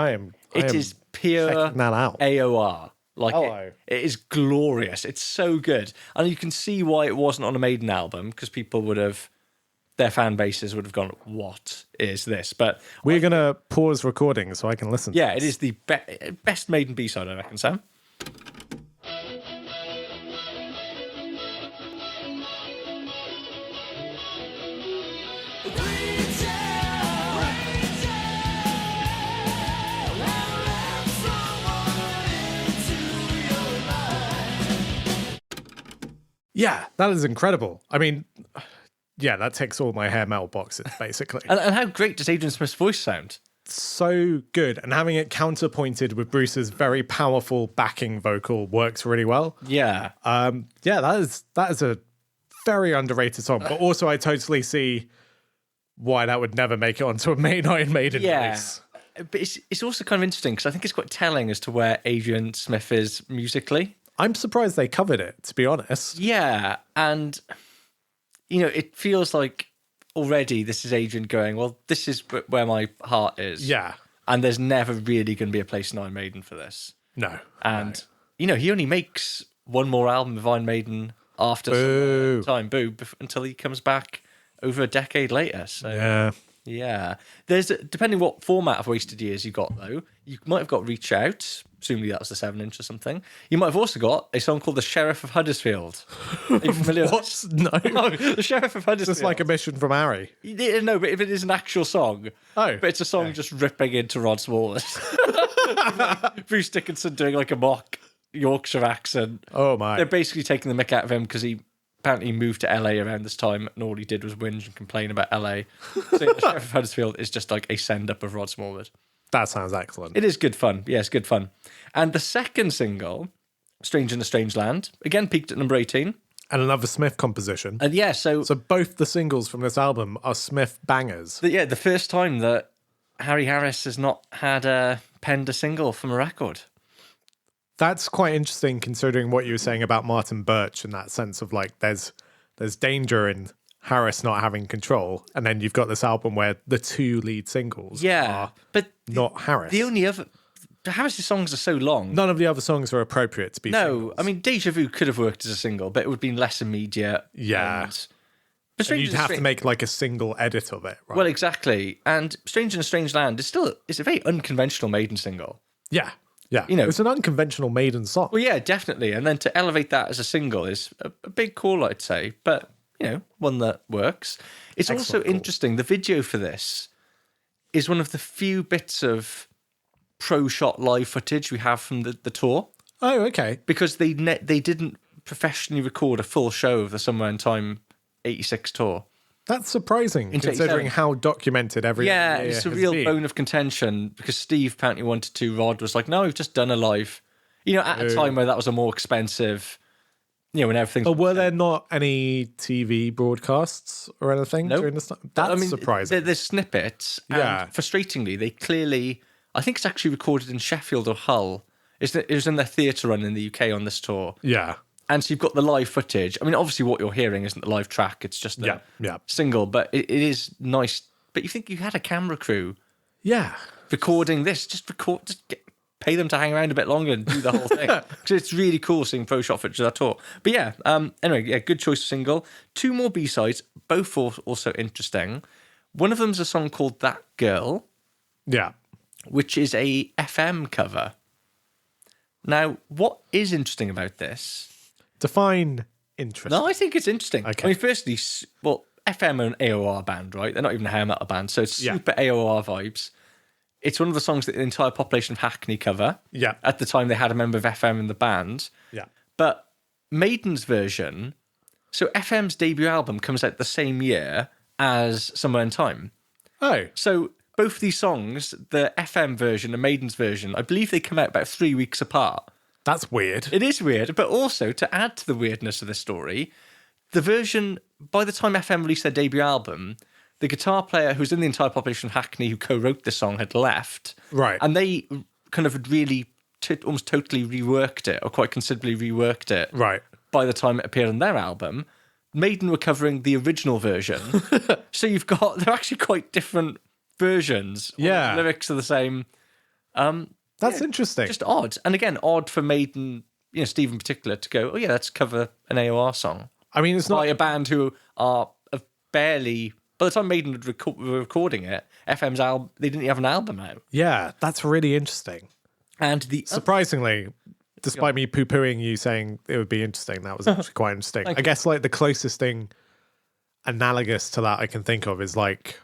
pure checking that out. AOR. It is glorious. It's so good. And you can see why it wasn't on a Maiden album, because their fan bases would have gone, what is this? But we're going to pause recording so I can listen to this. It is the best Maiden B-side, I reckon, Sam. Yeah, that is incredible. I mean, that ticks all my hair metal boxes, basically. and how great does Adrian Smith's voice sound? So good. And having it counterpointed with Bruce's very powerful backing vocal works really well. Yeah. That is a very underrated song. But also I totally see why that would never make it onto a main Iron Maiden release. But it's also kind of interesting because I think it's quite telling as to where Adrian Smith is musically. I'm surprised they covered it, to be honest. Yeah, and, it feels like already this is Adrian going, well, this is where my heart is. Yeah. And there's never really going to be a place in Iron Maiden for this. No. And, he only makes one more album of Iron Maiden after some time, until he comes back over a decade later. So yeah. There's, depending what format of Wasted Years you got, though, you might have got Reach Out. Presumably that was the 7-inch or something. You might have also got a song called The Sheriff of Huddersfield. Are you familiar with What? No. The Sheriff of Huddersfield. Just like a mission from Harry. No, but if it is an actual song. Oh. But it's a song just ripping into Rod Smallwood. Bruce Dickinson doing like a mock Yorkshire accent. Oh, my. They're basically taking the mick out of him because he apparently moved to LA around this time and all he did was whinge and complain about LA. So The Sheriff of Huddersfield is just like a send-up of Rod Smallwood. That sounds excellent. It is good fun. Yes, good fun. And the second single, Strange in a Strange Land, again peaked at number 18. And another Smith composition. And so both the singles from this album are Smith bangers. The first time that Harry Harris has not had penned a single from a record. That's quite interesting considering what you were saying about Martin Birch in that sense of like there's danger in Harris not having control, and then you've got this album where the two lead singles are but not Harris. The only other, Harris's songs are so long. None of the other songs are appropriate to be singles. I mean, Deja Vu could have worked as a single, but it would have been less immediate. Yeah. But And you'd have to make like a single edit of it, right? Well, exactly. And Stranger in a Strange Land it's a very unconventional Maiden single. Yeah. Yeah. It's an unconventional Maiden song. Well, yeah, definitely. And then to elevate that as a single is a big call, I'd say. But, one that works. It's also interesting. The video for this is one of the few bits of pro-shot live footage we have from the tour. Oh, okay. Because they didn't professionally record a full show of the Somewhere in Time 86 tour. That's surprising, considering how documented every year it's a real bone of contention, because Steve apparently wanted to. Rod was like, no, we've just done a live. At a time where that was a more expensive, when everything. But were there not any TV broadcasts or anything during this time? That's surprising. There's snippets. And frustratingly, they clearly, I think it's actually recorded in Sheffield or Hull. It was in their theatre run in the UK on this tour. Yeah. And so you've got the live footage. I mean, obviously what you're hearing isn't the live track. It's just the single, but it is nice. But you think you had a camera crew recording this. Pay them to hang around a bit longer and do the whole thing. Because it's really cool seeing pro shot footage of that tour. But anyway, good choice of single. 2 more B-sides, both also interesting. One of them's a song called That Girl. Yeah. Which is a FM cover. Now, what is interesting about this? Define interesting. No, I think it's interesting. Okay. I mean, firstly, FM are an AOR band, right? They're not even a hair metal band, so it's super AOR vibes. It's one of the songs that the entire population of Hackney cover. Yeah. At the time, they had a member of FM in the band. Yeah. But Maiden's version, so FM's debut album comes out the same year as Somewhere in Time. Oh. So both these songs, the FM version and Maiden's version, I believe they come out about 3 weeks apart. That's weird. It is weird, but also to add to the weirdness of this story, the version, by the time FM released their debut album, the guitar player who's in the entire population of Hackney who co-wrote the song had left. Right. And they kind of really almost totally reworked it, or quite considerably reworked it. Right. By the time it appeared on their album. Maiden were covering the original version. So they're actually quite different versions. Yeah. The lyrics are the same. That's interesting. Just odd. And again, odd for Maiden, Steve in particular, to go, oh yeah, let's cover an AOR song. I mean, it's not... By a band who are barely... By the time Maiden were recording it, FM's album, they didn't have an album out. Yeah, that's really interesting. And surprisingly, despite me poo-pooing you saying it would be interesting, that was actually quite interesting. I guess like the closest thing analogous to that I can think of is like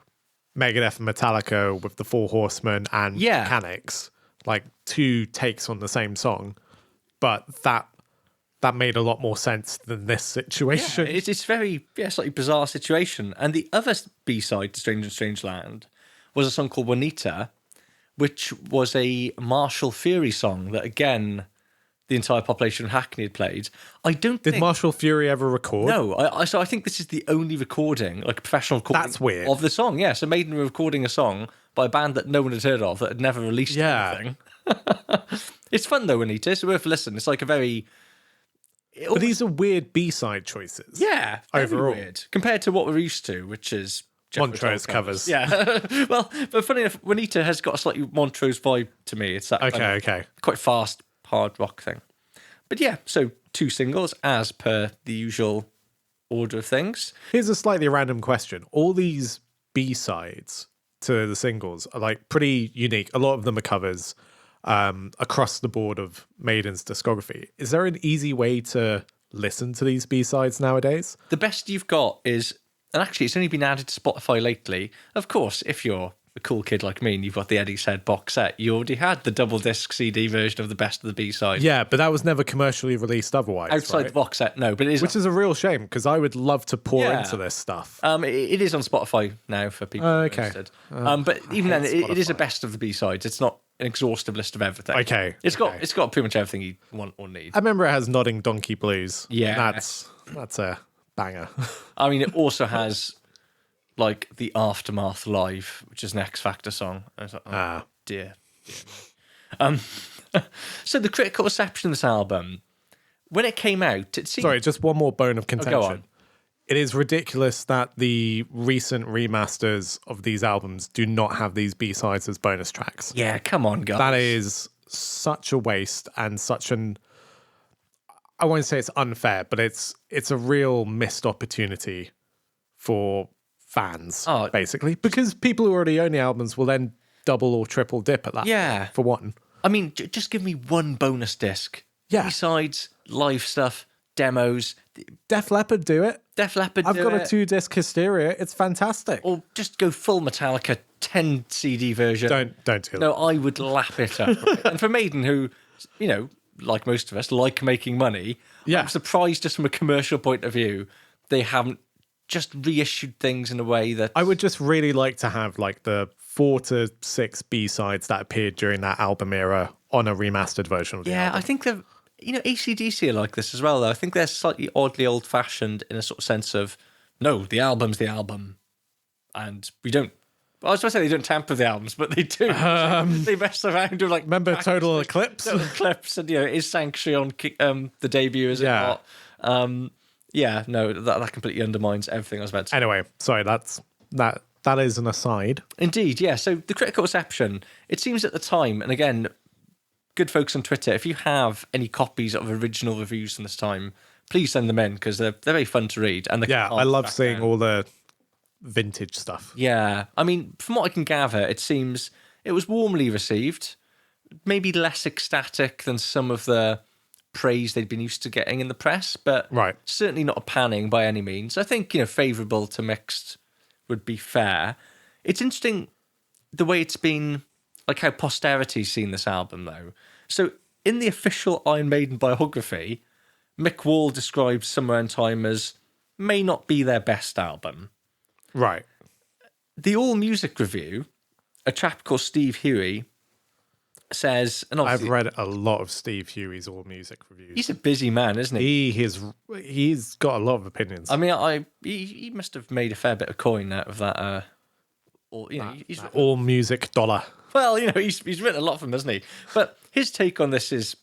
Megadeth and Metallica with the Four Horsemen and Mechanics. Like 2 takes on the same song, but that made a lot more sense than this situation. Yeah, it's very slightly bizarre situation. And the other B-side to Strange in Strange Land was a song called Juanita, which was a Marshall Fury song that, again, the entire population of Hackney had played. Did Marshall Fury ever record? No, so I think this is the only recording, like a professional recording That's weird. of the song. Yeah, so Maiden were recording a song by a band that no one had heard of, that had never released anything. It's fun though, Juanita. It's worth a listen. It's like a very... But these are weird B-side choices. Yeah, overall. weird. Compared to what we're used to, which is... Montrose covers. Yeah. Well, but funny enough, Juanita has got a slightly Montrose vibe to me. It's that quite fast, hard rock thing. But yeah, so 2 singles as per the usual order of things. Here's a slightly random question. All these B-sides to the singles are like pretty unique. A lot of them are covers across the board of Maiden's discography. Is there an easy way to listen to these B-sides nowadays? The best you've got is, and actually it's only been added to Spotify lately. Of course, if you're a cool kid like me and you've got the Eddie Said box set, you already had the double disc CD version of the best of the B-side. Yeah, but that was never commercially released otherwise. Outside the box set, no, but it is. Which is a real shame, because I would love to pour into this stuff. It is on Spotify now for people who are interested. But even then, it is a best of the B-sides. It's not an exhaustive list of everything. Okay. It's got pretty much everything you want or need. I remember it has Nodding Donkey Blues. Yeah. That's a banger. I mean, it also has like the Aftermath Live, which is an X Factor song. I was like, dear. So the critical reception of this album, when it came out, it seemed... Sorry, just one more bone of contention. Go on. It is ridiculous that the recent remasters of these albums do not have these B-sides as bonus tracks. Yeah, come on, guys. That is such a waste and such an, I won't say it's unfair, but it's a real missed opportunity for fans, basically, because people who already own the albums will then double or triple dip at that. Yeah. For one. I mean, just give me one bonus disc. Yeah. B-sides, live stuff, demos. Def Leppard do it. Def Leppard I've do got it. a 2-disc Hysteria. It's fantastic. Or just go full Metallica 10 CD version. Don't do that. No, I would lap it up. Right? And for Maiden, who, you know, like most of us, like making money, I'm surprised just from a commercial point of view, they haven't just reissued things in a way that... I would just really like to have like the 4 to 6 B-sides that appeared during that album era on a remastered version of the album. I think they've... You know, AC/DC are like this as well, though. I think they're slightly oddly old-fashioned in a sort of sense of, no, the album's the album. And we don't... Well, I was going to say they don't tamper with the albums, but they do. They mess around with, like... Remember Total Eclipse? Total Eclipse, and, you know, is Sanctuary on the debut, is it not? That completely undermines everything I was about to say. Anyway, sorry, that is an aside. Indeed, yeah. So the critical reception, it seems at the time, and again... Good folks on Twitter, if you have any copies of original reviews from this time, please send them in because they're very fun to read. And I love seeing all the vintage stuff. Yeah. I mean, from what I can gather, it seems it was warmly received, maybe less ecstatic than some of the praise they'd been used to getting in the press, but certainly not a panning by any means. I think, you know, favourable to mixed would be fair. It's interesting the way it's been... Like how posterity's seen this album, though. So, in the official Iron Maiden biography, Mick Wall describes Somewhere in Time as may not be their best album. Right. The All Music review, a chap called Steve Huey, says... And I've read a lot of Steve Huey's All Music reviews. He's a busy man, isn't he? He's got a lot of opinions. I mean, he must have made a fair bit of coin out of that... he's All Music dollar. Well, you know, he's written a lot from, hasn't he? But his take on this is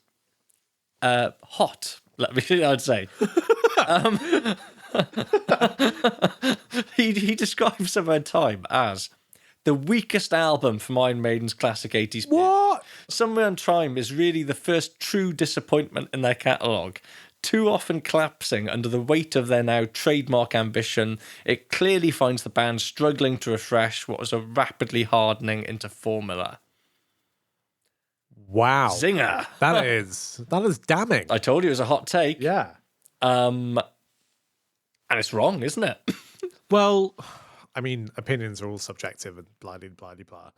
hot, I'd say. He describes Somewhere in Time as the weakest album from Iron Maiden's classic 80s period. What? Somewhere in Time is really the first true disappointment in their catalogue. Too often collapsing under the weight of their now trademark ambition, it clearly finds the band struggling to refresh what was a rapidly hardening into formula. Wow. Zinger. That is damning. I told you it was a hot take. Yeah. And it's wrong, isn't it? Well, I mean, opinions are all subjective and blah.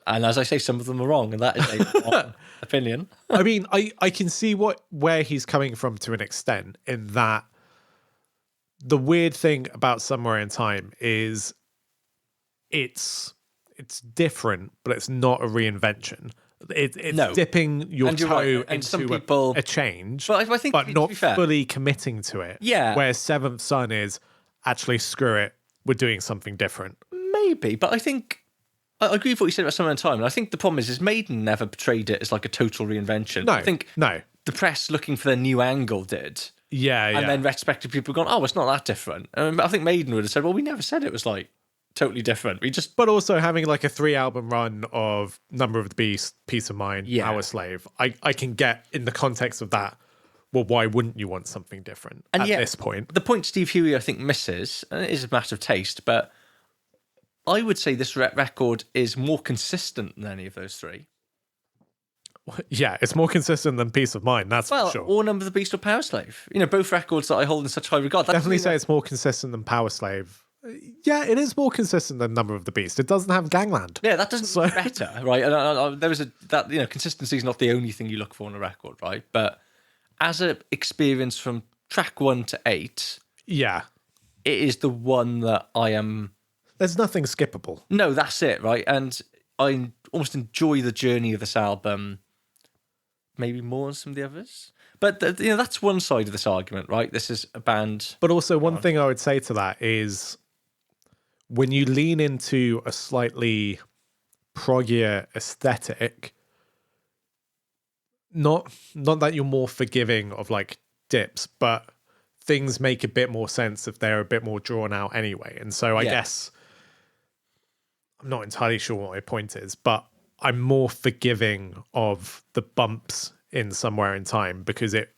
And as I say, some of them are wrong, and that is a wrong opinion. I mean, I can see where he's coming from to an extent, in that the weird thing about Somewhere in Time is it's different, but it's not a reinvention. It's dipping your toe into a change, but I think, not fully committing to it. Yeah. Where Seventh Son is, actually, screw it, we're doing something different. Maybe, but I think... I agree with what you said about Somewhere in Time, and I think the problem is Maiden never portrayed it as like a total reinvention. No, I think the press looking for their new angle did. Yeah. And then retrospective people have gone, oh, it's not that different. And I think Maiden would have said, well, we never said it was like totally different. But also having like a 3-album run of Number of the Beast, Peace of Mind, Power Slave, I can get in the context of that. Well, why wouldn't you want something different at this point? The point Steve Huey, I think, misses, and it is a matter of taste, but I would say this record is more consistent than any of those three. Yeah, it's more consistent than Peace of Mind, that's for sure. Or Number of the Beast or Power Slave. You know, both records that I hold in such high regard. Definitely say it's more consistent than Power Slave. Yeah, it is more consistent than Number of the Beast. It doesn't have Gangland. Yeah, that doesn't get better, right? And there was consistency is not the only thing you look for in a record, right? But as an experience from track 1 to 8, it is the one that I am... There's nothing skippable. No, that's it, right? And I almost enjoy the journey of this album maybe more than some of the others. But, that's one side of this argument, right? This is a band... But also one thing I would say to that is when you lean into a slightly proggier aesthetic... Not that you're more forgiving of like dips, but things make a bit more sense if they're a bit more drawn out anyway. And so I guess I'm not entirely sure what my point is, but I'm more forgiving of the bumps in Somewhere in Time because it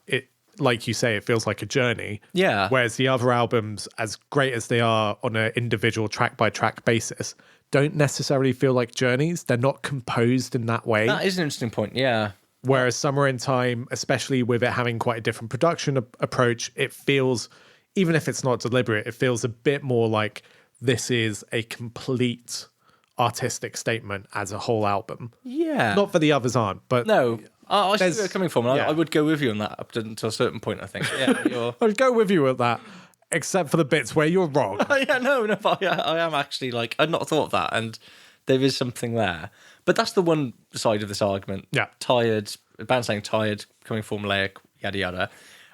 like you say, it feels like a journey. Yeah. Whereas the other albums, as great as they are on an individual track by track basis, don't necessarily feel like journeys. They're not composed in that way. That is an interesting point, yeah. Whereas Somewhere in Time, especially with it having quite a different production approach, it feels, even if it's not deliberate, it feels a bit more like this is a complete artistic statement as a whole album. Yeah. Not that the others aren't, but... No, I see where you're coming from. And yeah. I would go with you on that up to a certain point, I think. Yeah, I'd go with you at that, except for the bits where you're wrong. yeah, no, but I am actually like, I'd not thought of that, and there is something there. But that's the one side of this argument. Yeah. Tired, band saying tired, becoming formulaic, yada, yada.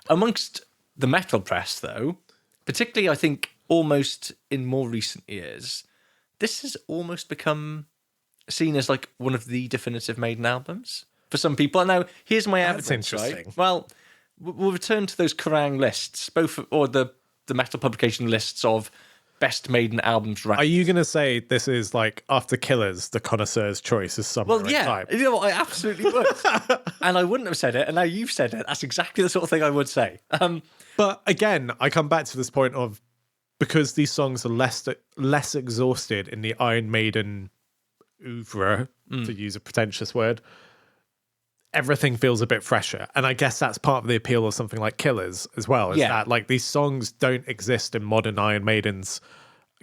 Amongst the metal press, though, particularly, I think, almost in more recent years, this has almost become seen as like one of the definitive Maiden albums for some people. Now, here's my evidence, right? Well, we'll return to those Kerrang lists, or the metal publication lists of best Maiden albums ranked. Are you going to say this is like after Killers, the connoisseur's choice is Somewhere in Time? You know what, I absolutely would. And I wouldn't have said it, and now you've said it. That's exactly the sort of thing I would say. But again, I come back to this point of, because these songs are less exhausted in the Iron Maiden oeuvre, to use a pretentious word, everything feels a bit fresher. And I guess that's part of the appeal of something like Killers as well, is that like these songs don't exist in modern Iron Maiden's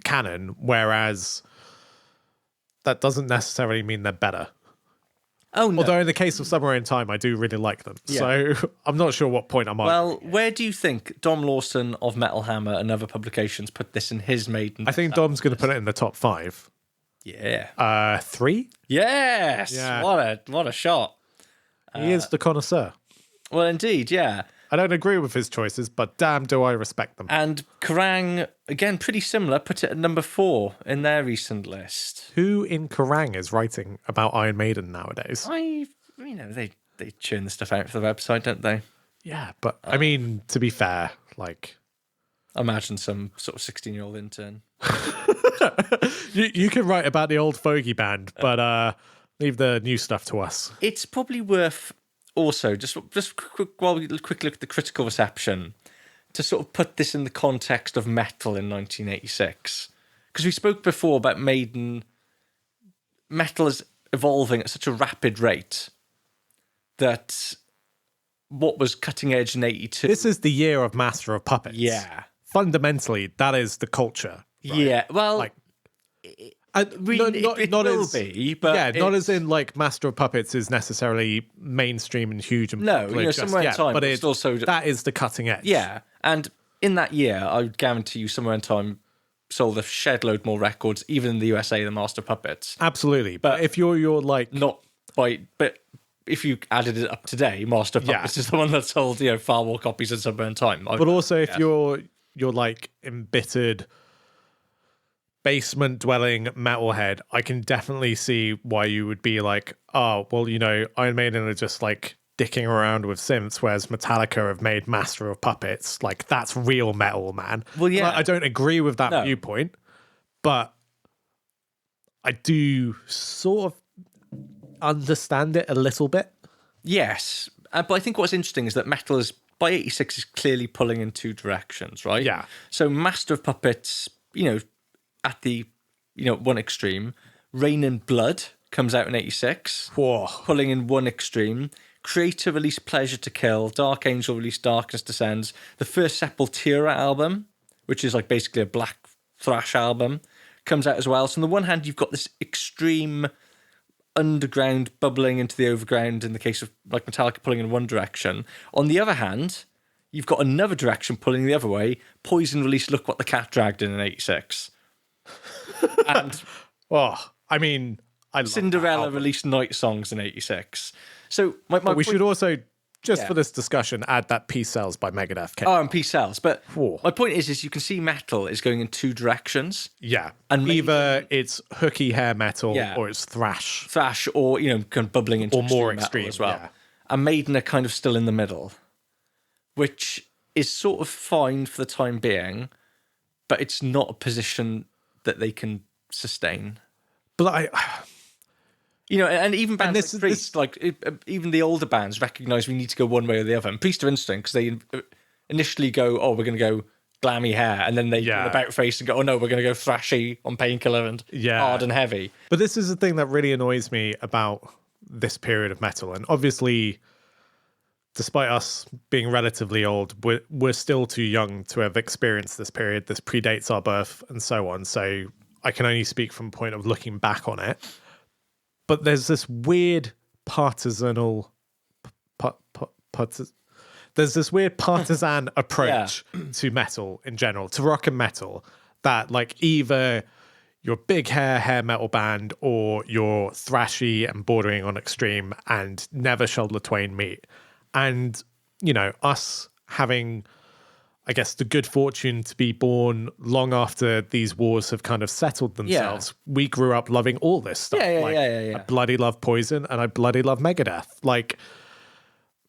canon, whereas that doesn't necessarily mean they're better. Oh, no. Although in the case of Somewhere in Time, I do really like them. Yeah. So I'm not sure what point I'm on. Well, where do you think Dom Lawson of Metal Hammer and other publications put this in his Maiden? I think Dom's going to put it in the top 5. Yeah. 3? Yes. Yeah. What a shot. He is the connoisseur. Well, indeed, yeah. I don't agree with his choices, but damn do I respect them. And Kerrang, again, pretty similar, put it at number 4 in their recent list. Who in Kerrang is writing about Iron Maiden nowadays? They churn the stuff out for the website, don't they? Yeah, but I mean, to be fair, like... Imagine some sort of 16-year-old intern. you can write about the old fogey band, but leave the new stuff to us. It's probably worth also, just while we quickly look at the critical reception, to sort of put this in the context of metal in 1986. Because we spoke before about Maiden. Metal is evolving at such a rapid rate that what was cutting edge in 82... This is the year of Master of Puppets. Yeah. Fundamentally, that is the culture. Right? Yeah, well... Like, it will be, but... not as in, like, Master of Puppets is necessarily mainstream and huge and... No, Somewhere in Time, but it's also... That is the cutting edge. Yeah, and in that year, I would guarantee you Somewhere in Time sold a shed load more records, even in the USA, than Master of Puppets. Absolutely, but if you're like... But if you added it up today, Master of Puppets is the one that sold, far more copies than Somewhere in Time. But also, if you're like embittered basement dwelling metalhead, I can definitely see why you would be like, oh, well, Iron Maiden are just like dicking around with synths, whereas Metallica have made Master of Puppets. Like, that's real metal, man. Well, yeah. I don't agree with that viewpoint, but I do sort of understand it a little bit. Yes, but I think what's interesting is that metal is, by 86, is clearly pulling in two directions, right? Yeah. So Master of Puppets, at the one extreme, Rain and Blood comes out in 86, pulling in one extreme. Creator released Pleasure to Kill, Dark Angel released Darkness Descends, the first Sepultura album, which is like basically a black thrash album, comes out as well. So on the one hand, you've got this extreme underground bubbling into the overground in the case of like Metallica pulling in one direction. On the other hand, you've got another direction pulling the other way. Poison released Look What the Cat Dragged in 86. And Cinderella released Night Songs in 86. So we should also, just for this discussion, add that Peace Sells by Megadeth came and Peace Sells. But my point is you can see metal is going in two directions. Yeah. And either it's hooky hair metal or it's thrash. Thrash or, kind of bubbling into more extreme as well. Yeah. And Maiden are kind of still in the middle, which is sort of fine for the time being, but it's not a position that they can sustain. But You know, and even bands like Priest, even the older bands recognise we need to go one way or the other. And Priest are interesting because they initially go, oh, we're going to go glammy hair, and then they do an about face and go, oh no, we're going to go thrashy on Painkiller and hard and heavy. But this is the thing that really annoys me about this period of metal. And obviously, despite us being relatively old, we're still too young to have experienced this period. This predates our birth and so on. So I can only speak from a point of looking back on it. But there's this weird partisan approach to metal in general, to rock and metal, that like either you're a big hair metal band or you're thrashy and bordering on extreme, and never shall the twain meet. And, you know, us having, I guess, the good fortune to be born long after these wars have kind of settled themselves, we grew up loving all this stuff. I bloody love Poison and I bloody love Megadeth. Like,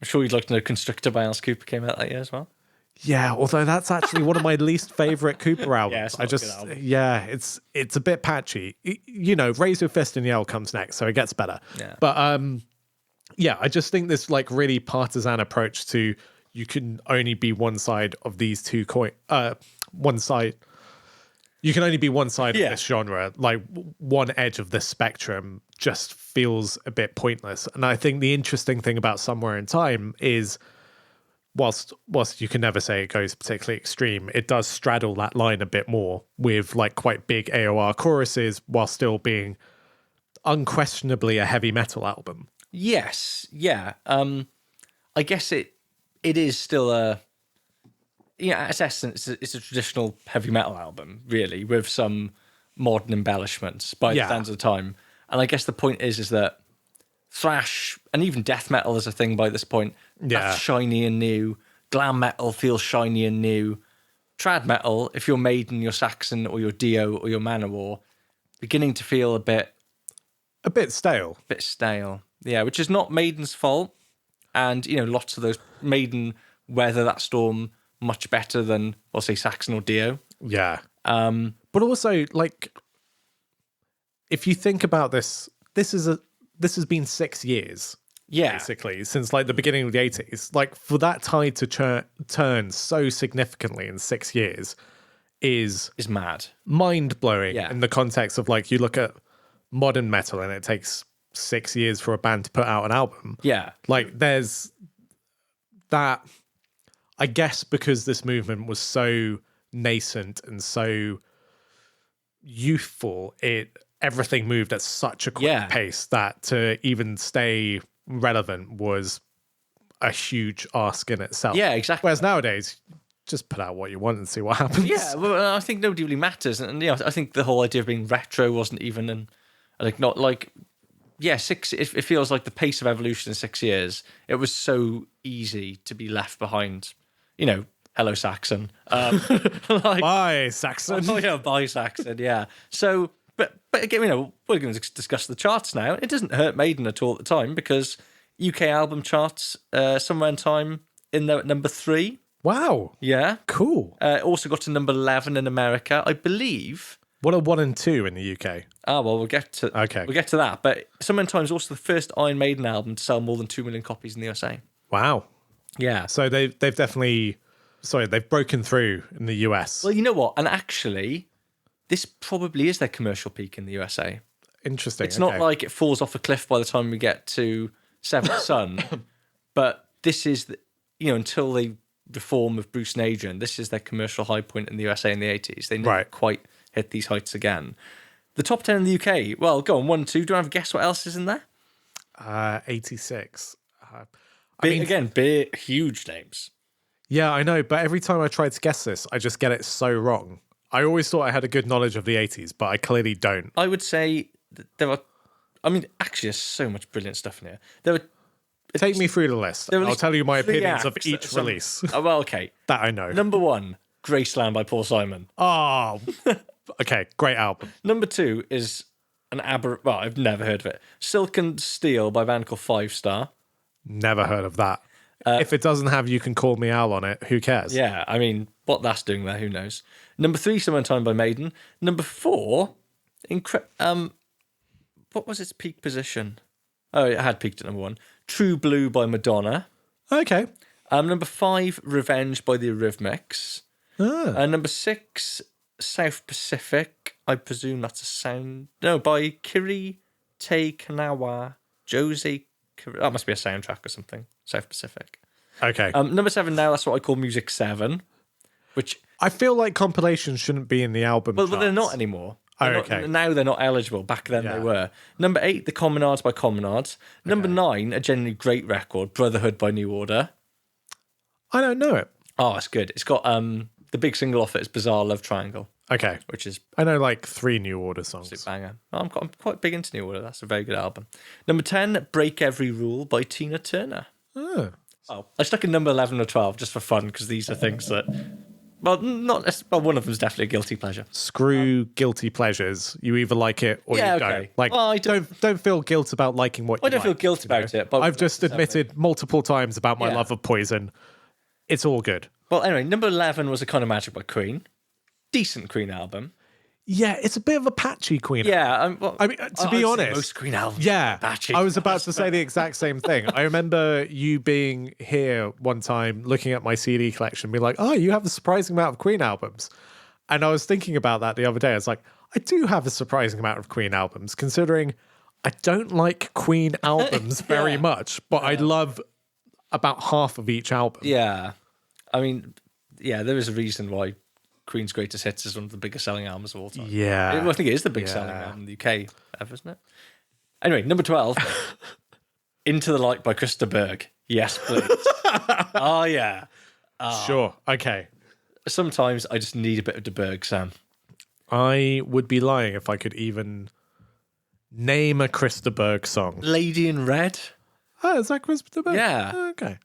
I'm sure you'd like to know Constrictor by Alice Cooper came out that year as well. Yeah, although that's actually one of my least favorite Cooper albums. It's a bit patchy. You know, Raise Your Fist and Yell comes next, so it gets better. Yeah. But I just think this like really partisan approach to you can only be one side of these two one side. You can only be one side of this genre, like one edge of this spectrum just feels a bit pointless. And I think the interesting thing about Somewhere in Time is whilst you can never say it goes particularly extreme, it does straddle that line a bit more with like quite big AOR choruses while still being unquestionably a heavy metal album. Yes, yeah. I guess it is still at its essence, it's a traditional heavy metal album, really, with some modern embellishments by the standards of the time. And I guess the point is that thrash and even death metal is a thing by this point. That's shiny and new. Glam metal feels shiny and new. Trad metal, if you're Maiden, you're Saxon, or you're Dio, or you're Manowar, beginning to feel a bit stale. A bit stale. Yeah, which is not Maiden's fault. And, you know, lots of those Maiden weather that storm much better than, I'll say, Saxon or Dio. Yeah. But also, like, if you think about this has been 6 years, basically, since like the beginning of the 80s. Like, for that tide to turn so significantly in 6 years is mad, mind-blowing in the context of like, you look at modern metal and it takes 6 years for a band to put out an album. Yeah. Like, there's that, I guess, because this movement was so nascent and so youthful, everything moved at such a quick pace that to even stay relevant was a huge ask in itself. Yeah, exactly. Whereas nowadays, just put out what you want and see what happens. Yeah, well, I think nobody really matters. And, you know, I think the whole idea of being retro wasn't even, it feels like the pace of evolution in 6 years, it was so easy to be left behind. You know, hello, Saxon. Bye, Saxon. Oh, yeah, bye, Saxon, yeah. So, but again, you know, we're going to discuss the charts now. It doesn't hurt Maiden at all at the time because UK album charts, Somewhere in Time, in there at number 3. Wow. Yeah. Cool. Also got to number 11 in America, I believe. What are 1 and 2 in the UK? Ah, well, we'll get to that. But Somewhere in Time is also the first Iron Maiden album to sell more than 2 million copies in the USA. Wow. Yeah. So they've definitely, they've broken through in the US. Well, you know what? And actually, this probably is their commercial peak in the USA. Interesting. It's not like it falls off a cliff by the time we get to Seventh Son, but this is, until they reform with Bruce and Adrian, this is their commercial high point in the USA in the 80s. They never quite hit these heights again. The top 10 in the UK, well, go on, 1, 2. Do you have a guess what else is in there? 86. Big, huge names. Yeah, I know, but every time I try to guess this, I just get it so wrong. I always thought I had a good knowledge of the 80s, but I clearly don't. I would say there are, actually, there's so much brilliant stuff in here. Take me through the list. I'll tell you my opinions of each release. Oh, well, okay. That I know. Number 1, Graceland by Paul Simon. Oh, okay, great album. Number 2 is I've never heard of it. Silk and Steel by a band called 5 Star. Never heard of that. If it doesn't have You Can Call Me Al on it, who cares? Yeah, what that's doing there, who knows? Number 3, Somewhere in Time by Maiden. Number 4, what was its peak position? Oh, it had peaked at number 1. True Blue by Madonna. Okay. Number 5, Revenge by the Eurythmics. Number 6, South Pacific. I presume that's a sound. No, by Kiri Te Kanawa. Jose. That must be a soundtrack or something. South Pacific. Okay. Number 7 now, that's what I call Music 7. Which I feel like compilations shouldn't be in the album well, charts. they're not anymore. Okay. Now they're not eligible. Back then they were. Number 8, The Commonards by Commonards. Number 9, a genuinely great record, Brotherhood by New Order. I don't know it. Oh, it's good. It's got the big single off it is Bizarre Love Triangle. Okay. Which is I know like 3 New Order songs. banger. I'm quite big into New Order. That's a very good album. Number 10, Break Every Rule by Tina Turner. Oh. I stuck in number 11 or 12 just for fun because these are things that... Well, one of them is definitely a guilty pleasure. Screw guilty pleasures. You either like it or you don't. Like, well, don't feel guilt about liking what you like. I don't feel guilt about it. But I've just admitted multiple times about my love of Poison. It's all good. Well, anyway, number 11 was A Kind of Magic by Queen. Decent Queen album. Yeah, it's a bit of a patchy Queen album. Yeah. I mean, to be honest. Most Queen albums patchy. I was about to say the exact same thing. I remember you being here one time looking at my CD collection, being like, oh, you have a surprising amount of Queen albums. And I was thinking about that the other day. I was like, I do have a surprising amount of Queen albums, considering I don't like Queen albums very much, but I love about half of each album. Yeah. I mean, there is a reason why Queen's Greatest Hits is one of the biggest selling albums of all time. Yeah. I think it is the biggest selling album in the UK ever, isn't it? Anyway, number 12, Into the Light by Krista Berg. Yes, please. Oh, yeah. Sure. Okay. Sometimes I just need a bit of De Berg, Sam. I would be lying if I could even name a Krista Berg song. Lady in Red. Oh, is that Krista Berg? Yeah. Oh, okay.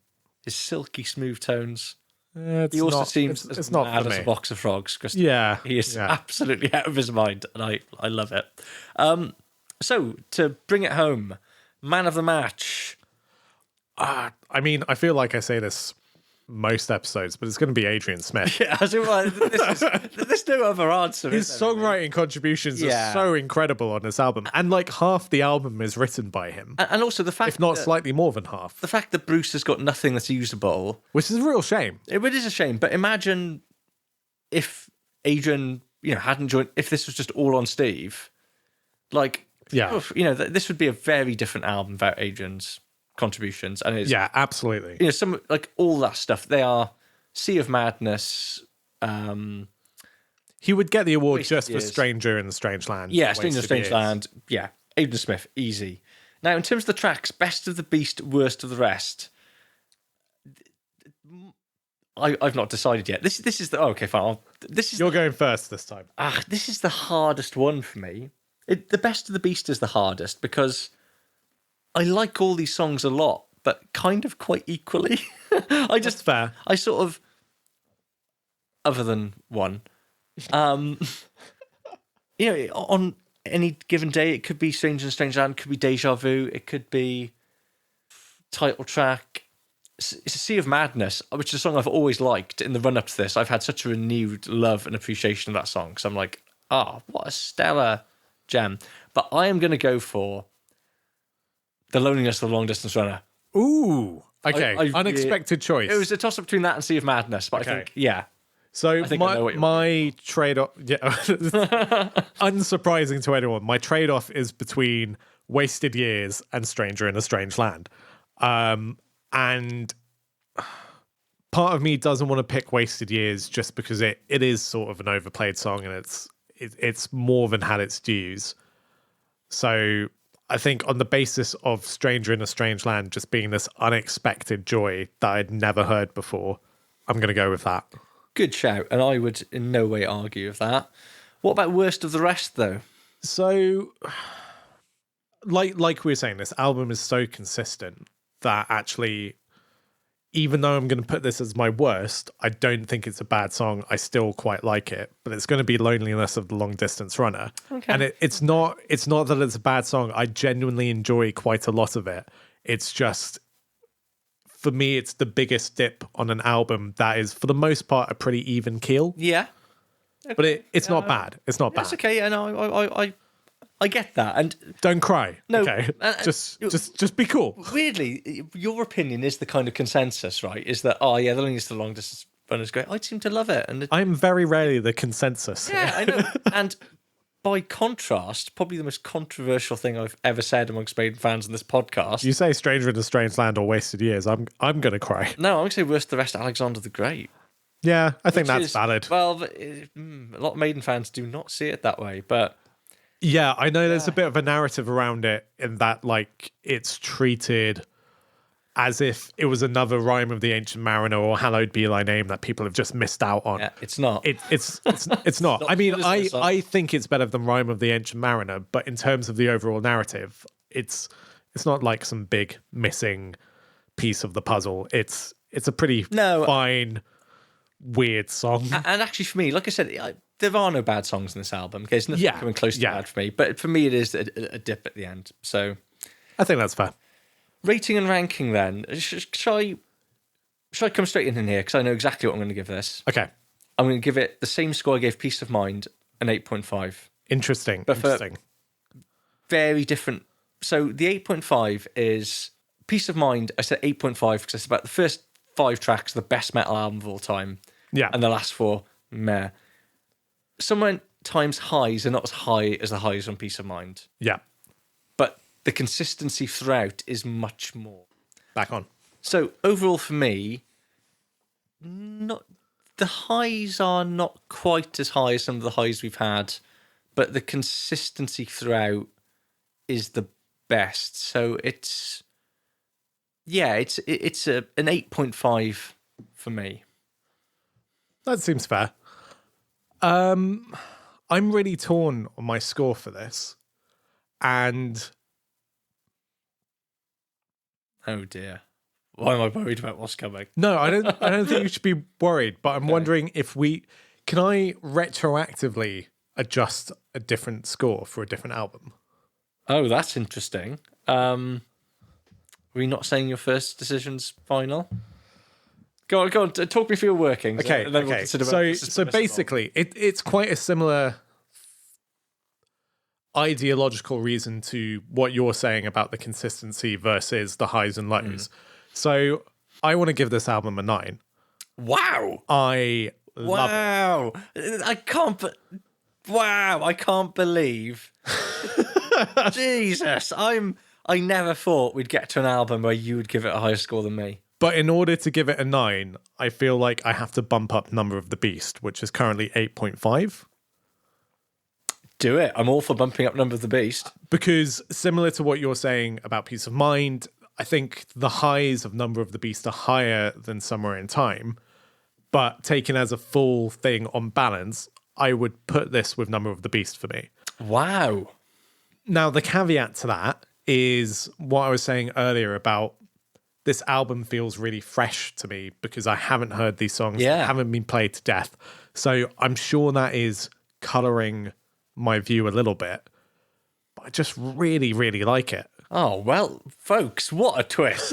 His silky smooth tones. He also seems it's not mad for as me. a box of frogs. He is absolutely out of his mind, and I love it. So to bring it home, man of the match. I mean, I feel like I say this most episodes, but it's going to be Adrian Smith. Yeah, there's no other answer. His songwriting contributions are so incredible on this album, and like half the album is written by him, and also the fact, if not slightly more than half, the fact that Bruce has got nothing that's usable, which is a real shame. It is a shame, but imagine if Adrian, hadn't joined. If this was just all on Steve, this would be a very different album without Adrian's contributions. And it's, absolutely. Some like all that stuff. They are Sea of Madness. He would get the award just for Stranger in the Strange Land. Yeah, Stranger in the Strange Land. Yeah, Adrian Smith, easy. Now, in terms of the tracks, Best of the Beast, Worst of the Rest. I've not decided yet. This is the okay, fine. You're going first this time. This is the hardest one for me. The Best of the Beast is the hardest because I like all these songs a lot, but kind of quite equally. That's fair. I sort of, other than one, on any given day, it could be Stranger in a Strange Land, it could be Deja Vu, it could be title track. It's a Sea of Madness, which is a song I've always liked. In the run up to this, I've had such a renewed love and appreciation of that song. So I'm like, what a stellar gem. But I am going to go for The Loneliness of the Long Distance Runner. Ooh, okay. Unexpected choice. It was a toss up between that and Sea of Madness, but I think, So my trade-off, unsurprising to anyone, my trade-off is between Wasted Years and Stranger in a Strange Land. And part of me doesn't want to pick Wasted Years just because it is sort of an overplayed song and it's more than had its dues. So I think on the basis of Stranger in a Strange Land just being this unexpected joy that I'd never heard before, I'm going to go with that. Good shout, and I would in no way argue with that. What about Worst of the Rest, though? So, like we were saying, this album is so consistent that actually, even though I'm going to put this as my worst, I don't think it's a bad song. I still quite like it, but it's going to be Loneliness of the Long Distance Runner. Okay. And it's not that it's a bad song. I genuinely enjoy quite a lot of it. It's just, for me, it's the biggest dip on an album that is, for the most part, a pretty even keel. Yeah. Okay. But it's not bad. It's not bad. That's okay. Yeah, no, I get that. And don't cry. No, okay. Just be cool. Weirdly, your opinion is the kind of consensus, right? Is that, oh yeah, the longest the long distance run is great. I seem to love it. And I'm very rarely the consensus. Yeah, I know. And by contrast, probably the most controversial thing I've ever said amongst Maiden fans in this podcast. You say Stranger in a Strange Land or Wasted Years, I'm gonna cry. No, I'm gonna say Worst of the Rest, Alexander the Great. Yeah, I think that's valid. Well, a lot of Maiden fans do not see it that way, but yeah, I know there's a bit of a narrative around it in that, like, it's treated as if it was another Rime of the Ancient Mariner or Hallowed Be Thy Name that people have just missed out on. Yeah, it's not. It's not. I mean, I think it's better than Rime of the Ancient Mariner, but in terms of the overall narrative, it's not like some big missing piece of the puzzle. It's a pretty fine, weird song. And actually, for me, like I said, there are no bad songs in this album. Okay, it's nothing coming close to bad for me. But for me, it is a dip at the end. So I think that's fair. Rating and ranking, then. Shall I come straight in here? Because I know exactly what I'm going to give this. Okay. I'm going to give it the same score I gave Peace of Mind, an 8.5. Interesting. But very different. So the 8.5 is Peace of Mind. I said 8.5 because it's about the first 5 tracks, the best metal album of all time. Yeah. And the last 4, meh. Sometimes highs are not as high as the highs on Peace of Mind. Yeah. But the consistency throughout is much more. Back on. So overall for me, the highs are not quite as high as some of the highs we've had, but the consistency throughout is the best. So it's an 8.5 for me. That seems fair. I'm really torn on my score for this, and oh dear, why am I worried about what's coming? No, I don't think you should be worried. But I'm wondering if can I retroactively adjust a different score for a different album? Oh, that's interesting. Were you not saying your first decision's final? Go on. Talk me through your workings. Okay. And then we'll consider so basically, it's quite a similar ideological reason to what you're saying about the consistency versus the highs and lows. So I want to give this album a 9. Wow. I love it. I can't believe. Jesus, I never thought we'd get to an album where you would give it a higher score than me. But in order to give it a 9, I feel like I have to bump up Number of the Beast, which is currently 8.5. Do it. I'm all for bumping up Number of the Beast. Because similar to what you're saying about Peace of Mind, I think the highs of Number of the Beast are higher than Somewhere in Time. But taken as a full thing on balance, I would put this with Number of the Beast for me. Wow. Now, the caveat to that is what I was saying earlier about this album feels really fresh to me because I haven't heard these songs, haven't been played to death. So I'm sure that is colouring my view a little bit. But I just really, really like it. Oh, well, folks, what a twist.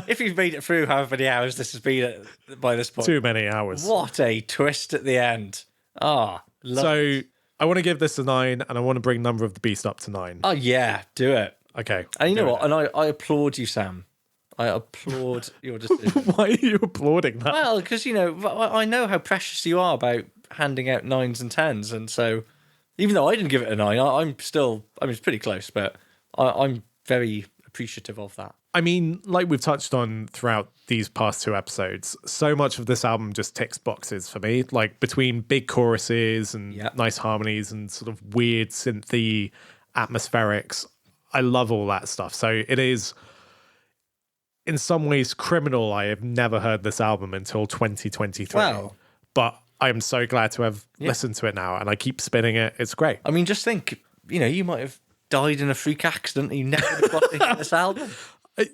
If you've made it through however many hours this has been by this point. Too many hours. What a twist at the end. So I want to give this a 9 and I want to bring Number of the Beast up to 9. Oh, yeah, do it. Okay. And you know what? And I applaud you, Sam. I applaud your decision. Why are you applauding that? Well, because, I know how precious you are about handing out 9s and 10s. And so, even though I didn't give it a 9, it's pretty close, but I'm very appreciative of that. I mean, like we've touched on throughout these past 2 episodes, so much of this album just ticks boxes for me. Like between big choruses and nice harmonies and sort of weird synthy atmospherics. I love all that stuff. So it is, in some ways, criminal. I have never heard this album until 2023. Wow. But I'm so glad to have listened to it now, and I keep spinning it. It's great. I mean, just think, you might have died in a freak accident and you never would have got to hear this album.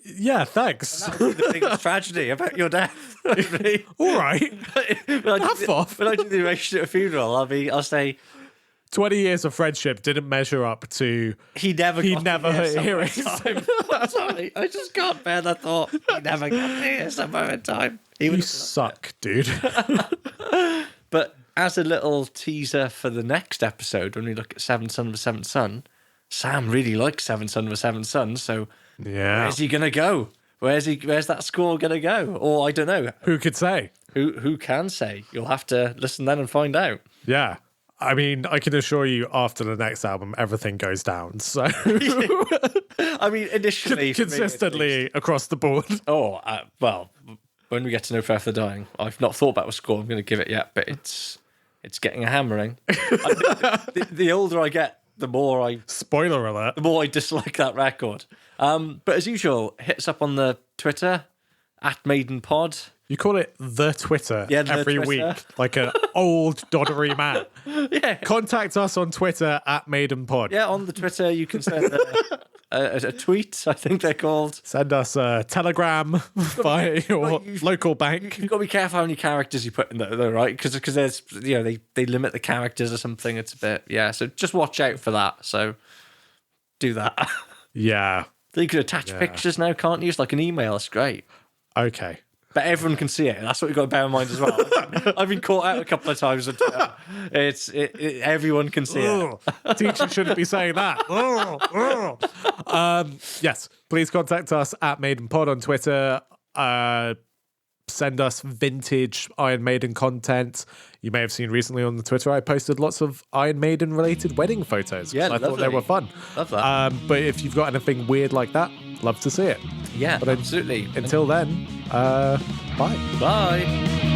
Yeah, thanks. That would be the biggest tragedy about your death. All right. When I do the oration at a funeral, I'll say 20 years of friendship didn't measure up to he never heard hearing. Sorry, I just can't bear the thought. He never got to hear Somewhere in Time. You suck, dude. But as a little teaser for the next episode, when we look at Seventh Son of a Seventh Son, Sam really likes Seventh Son of a Seventh Son. So where's he gonna go? Where's that score gonna go? Or I don't know. Who could say? Who can say? You'll have to listen then and find out. Yeah. I mean, I can assure you after the next album, everything goes down. So, I mean, initially, consistently across the board. Oh, well, when we get to No Prayer for the Dying, I've not thought about a score I'm going to give it yet, but it's getting a hammering. The older I get, the more I... Spoiler alert. The more I dislike that record. But as usual, hit us up on the Twitter, @MaidenPod. You call it the Twitter every Twitter. week, like an old doddery man. Yeah. Contact us on Twitter @MaidenPod. Yeah, on the Twitter, you can send a tweet, I think they're called. Send us a telegram via your local bank. You've got to be careful how many characters you put in there, though, right? Because there's, they limit the characters or something. It's a bit, so just watch out for that. So do that. Yeah. You can attach pictures now, can't you? It's like an email. It's great. Okay. But everyone can see it. That's what you've got to bear in mind as well. I've been caught out a couple of times. Everyone can see it. Teacher shouldn't be saying that. Yes, please contact us @MaidenPod on Twitter. Send us vintage Iron Maiden content. You may have seen recently on the Twitter, I posted lots of Iron Maiden related wedding photos. Yeah, I thought they were fun. Love that. But if you've got anything weird like that, love to see it. Yeah, but absolutely. Until then, bye. Bye.